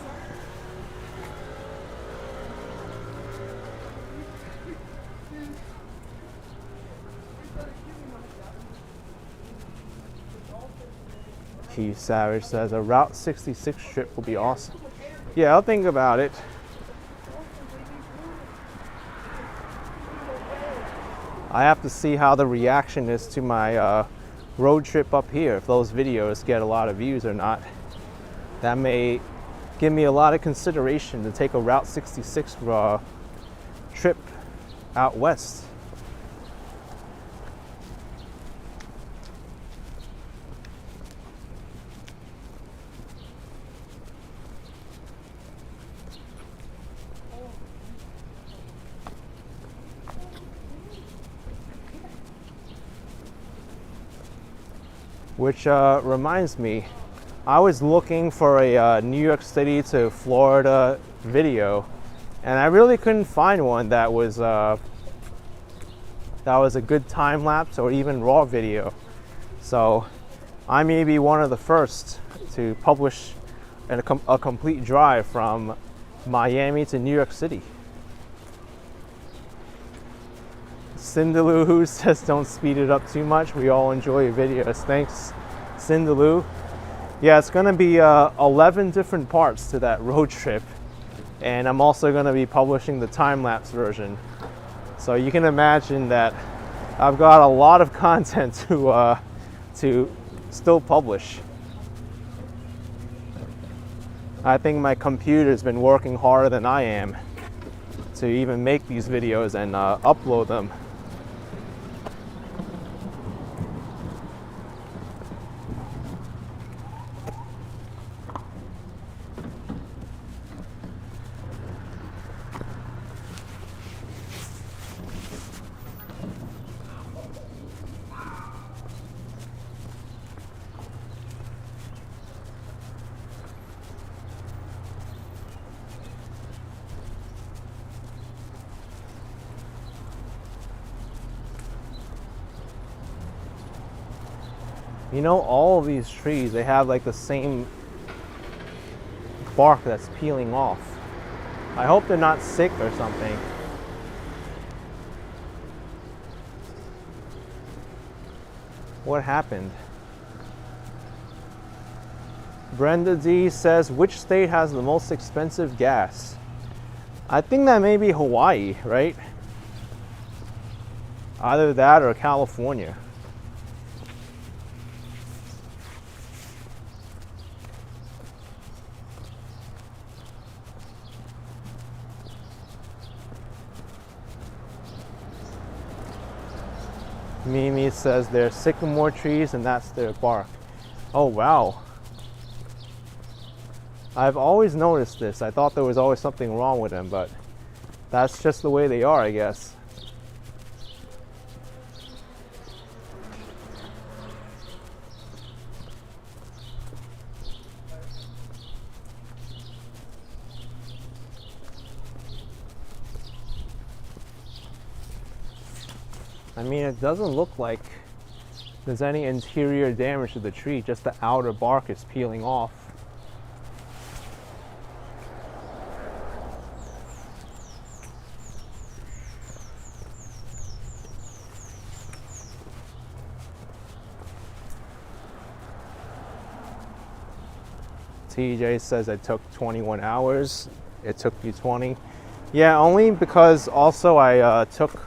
Keith Savage says a Route 66 trip will be awesome. Yeah, I'll think about it. I have to see how the reaction is to my road trip up here, if those videos get a lot of views or not. That may give me a lot of consideration to take a Route 66 trip out west. Which reminds me, I was looking for a New York City to Florida video, and I really couldn't find one that was a good time lapse or even raw video. So I may be one of the first to publish a complete drive from Miami to New York City. Cinderloo says don't speed it up too much. We all enjoy your videos. Thanks, Cinderloo. Yeah, it's gonna be 11 different parts to that road trip. And I'm also gonna be publishing the time-lapse version. So you can imagine that I've got a lot of content to still publish. I think my computer's been working harder than I am to even make these videos and upload them. You know, all of these trees, they have like the same bark that's peeling off. I hope they're not sick or something. What happened? Brenda D says, which state has the most expensive gas? I think that may be Hawaii, right? Either that or California. Mimi says they're sycamore trees and that's their bark. Oh wow. I've always noticed this. I thought there was always something wrong with them, but that's just the way they are, I guess. I mean, it doesn't look like there's any interior damage to the tree, just the outer bark is peeling off. TJ says it took 21 hours. It took you 20. Yeah, only because also I took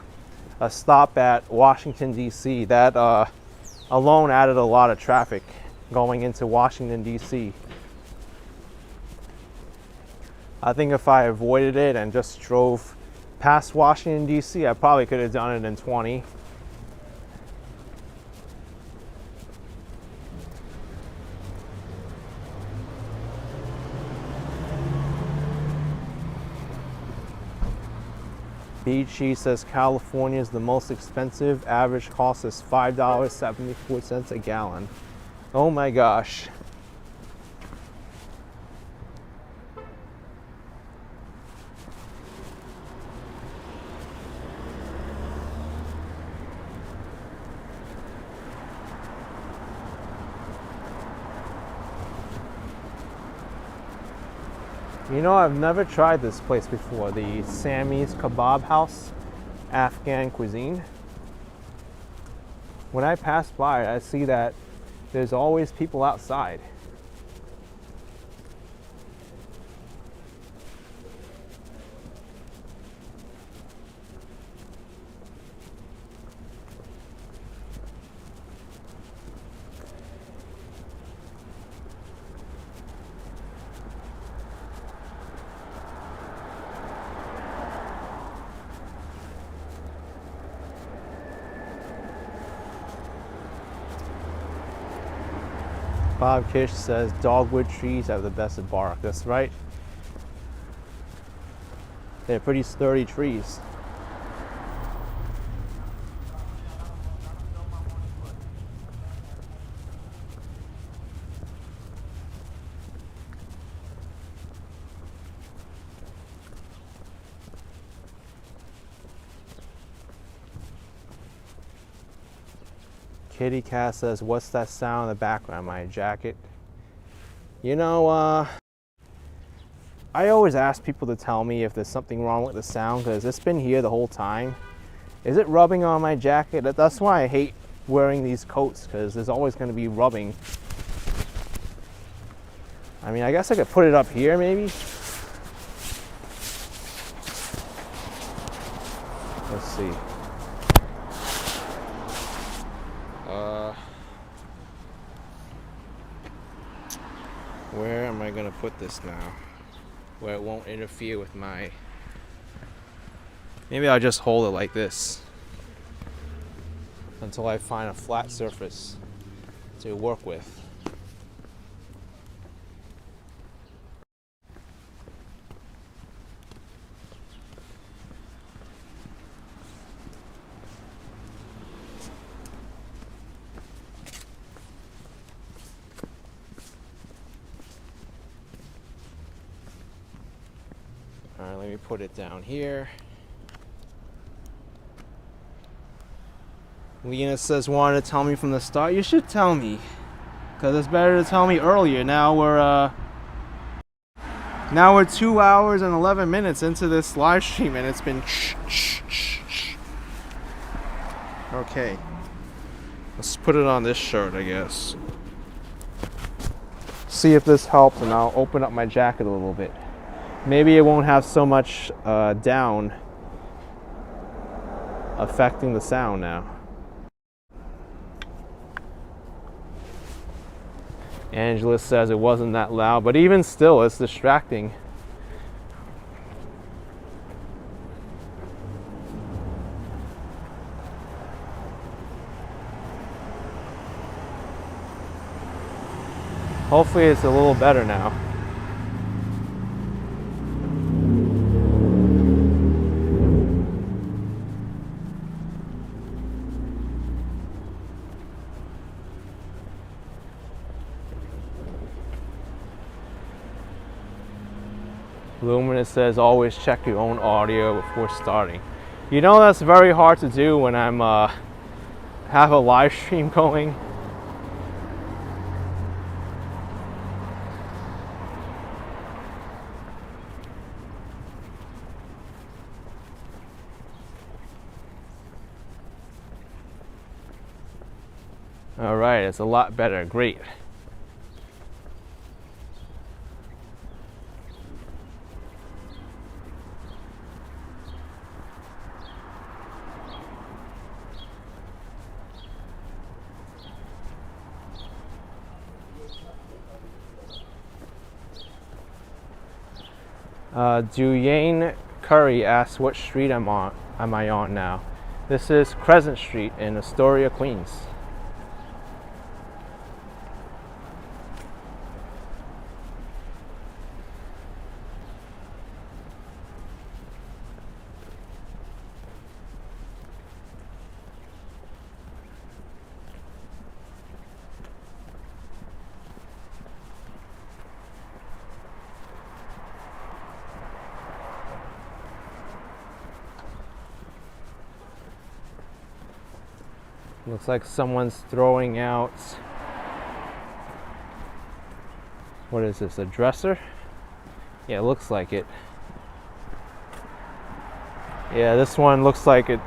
a stop at Washington, D.C. That alone added a lot of traffic going into Washington, D.C. I think if I avoided it and just drove past Washington, D.C., I probably could have done it in 20. Beachy says California is the most expensive. Average cost is $5.74 a gallon. Oh my gosh. You know, I've never tried this place before, the Sammy's Kebab House, Afghan cuisine. When I pass by, I see that there's always people outside. Bob Kish says dogwood trees have the best bark. That's right. They're pretty sturdy trees. Kitty Cat says, what's that sound in the background? My jacket. You know, I always ask people to tell me if there's something wrong with the sound because it's been here the whole time. Is it rubbing on my jacket? That's why I hate wearing these coats, because there's always going to be rubbing. I mean, I guess I could put it up here maybe. Let's see. Where am I going to put this now? Where it won't interfere with my... Maybe I'll just hold it like this until I find a flat surface to work with. All right, let me put it down here. Lena says, wanted to tell me from the start. You should tell me, because it's better to tell me earlier. Now we're 2 hours and 11 minutes into this live stream, and it's been okay. Let's put it on this shirt, I guess. See if this helps, and I'll open up my jacket a little bit. Maybe it won't have so much down affecting the sound now. Angela says it wasn't that loud, but even still, it's distracting. Hopefully it's a little better now. Luminous says always check your own audio before starting. You know, that's very hard to do when I'm have a live stream going. All right, it's a lot better. Great. Duyane Curry asks what street am I on now? This is Crescent Street in Astoria, Queens. Looks like someone's throwing out, what is this, a dresser? Yeah, it looks like it. Yeah, this one looks like it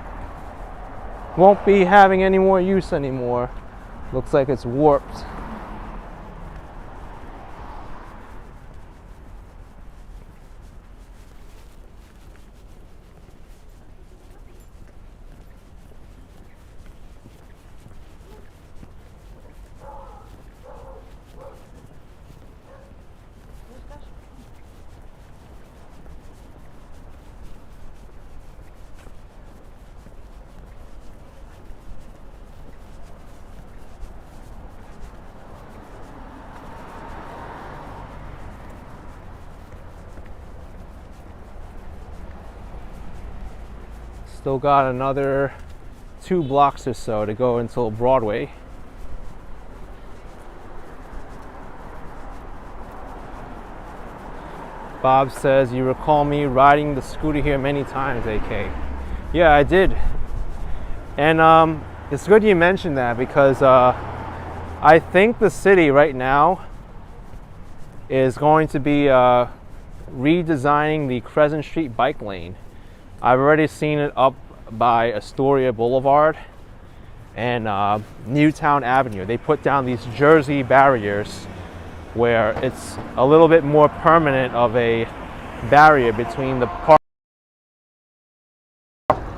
won't be having any more use anymore. Looks like it's warped. Still got another 2 blocks or so to go until Broadway. Bob says, you recall me riding the scooter here many times, AK. Yeah, I did. And it's good you mentioned that, because I think the city right now is going to be redesigning the Crescent Street bike lane. I've already seen it up by Astoria Boulevard and Newtown Avenue. They put down these Jersey barriers where it's a little bit more permanent of a barrier between the park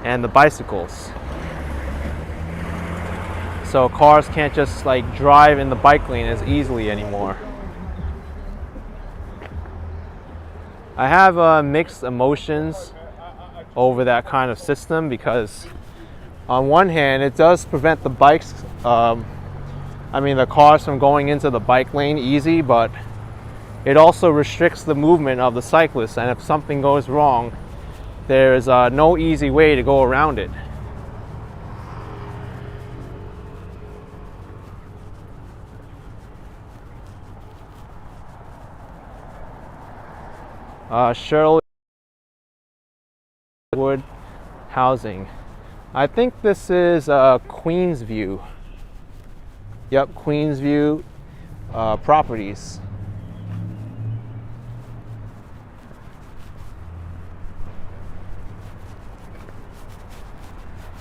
and the bicycles. So cars can't just like drive in the bike lane as easily anymore. I have mixed emotions over that kind of system because on one hand it does prevent the bikes, the cars from going into the bike lane easy, but it also restricts the movement of the cyclists, and if something goes wrong, there's no easy way to go around it. Shirley Wood Housing. I think this is Queensview. Yep, Queensview Properties.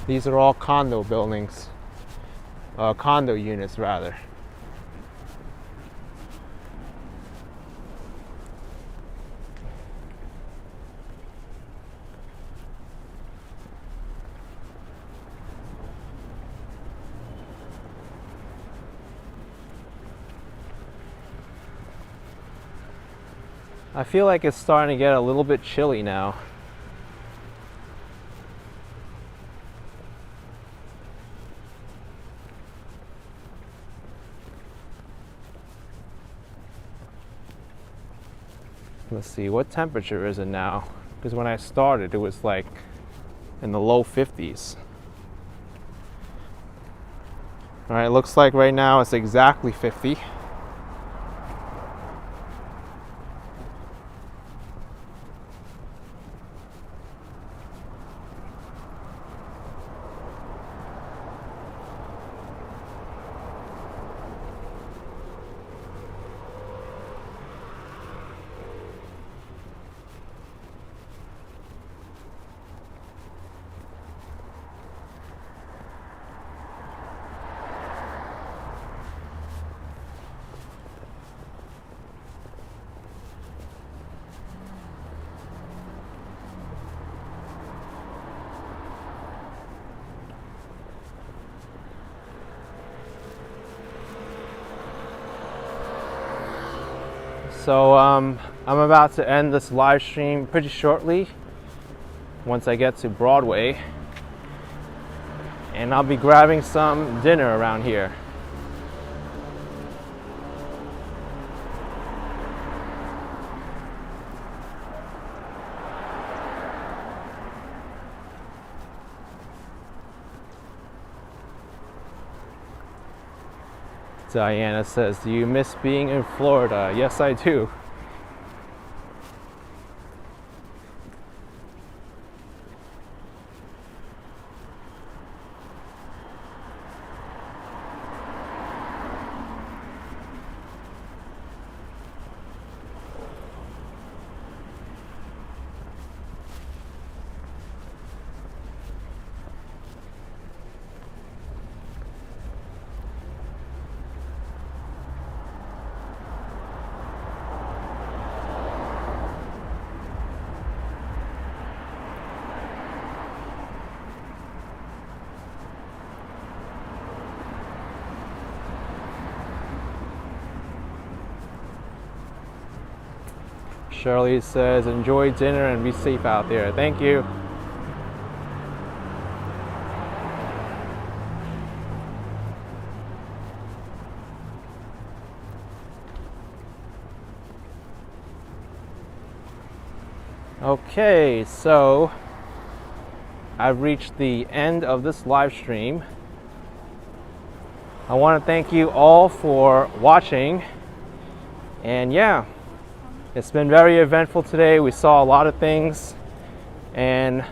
These are all condo buildings, condo units rather. I feel like it's starting to get a little bit chilly now. Let's see, what temperature is it now? Because when I started, it was like in the low 50s. All right, looks like right now it's exactly 50. So I'm about to end this live stream pretty shortly once I get to Broadway, and I'll be grabbing some dinner around here. Diana says, do you miss being in Florida? Yes, I do. Shirley says, enjoy dinner and be safe out there. Thank you. Okay, so I've reached the end of this live stream. I want to thank you all for watching, and yeah, it's been very eventful today. We saw a lot of things and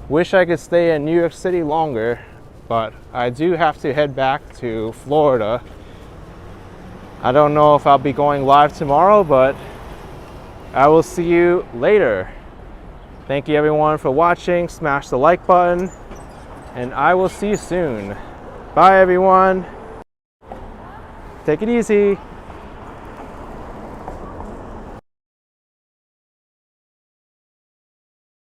wish I could stay in New York City longer, but I do have to head back to Florida. I don't know if I'll be going live tomorrow, but I will see you later. Thank you everyone for watching. Smash the like button. and I will see you soon. Bye, everyone. Take it easy.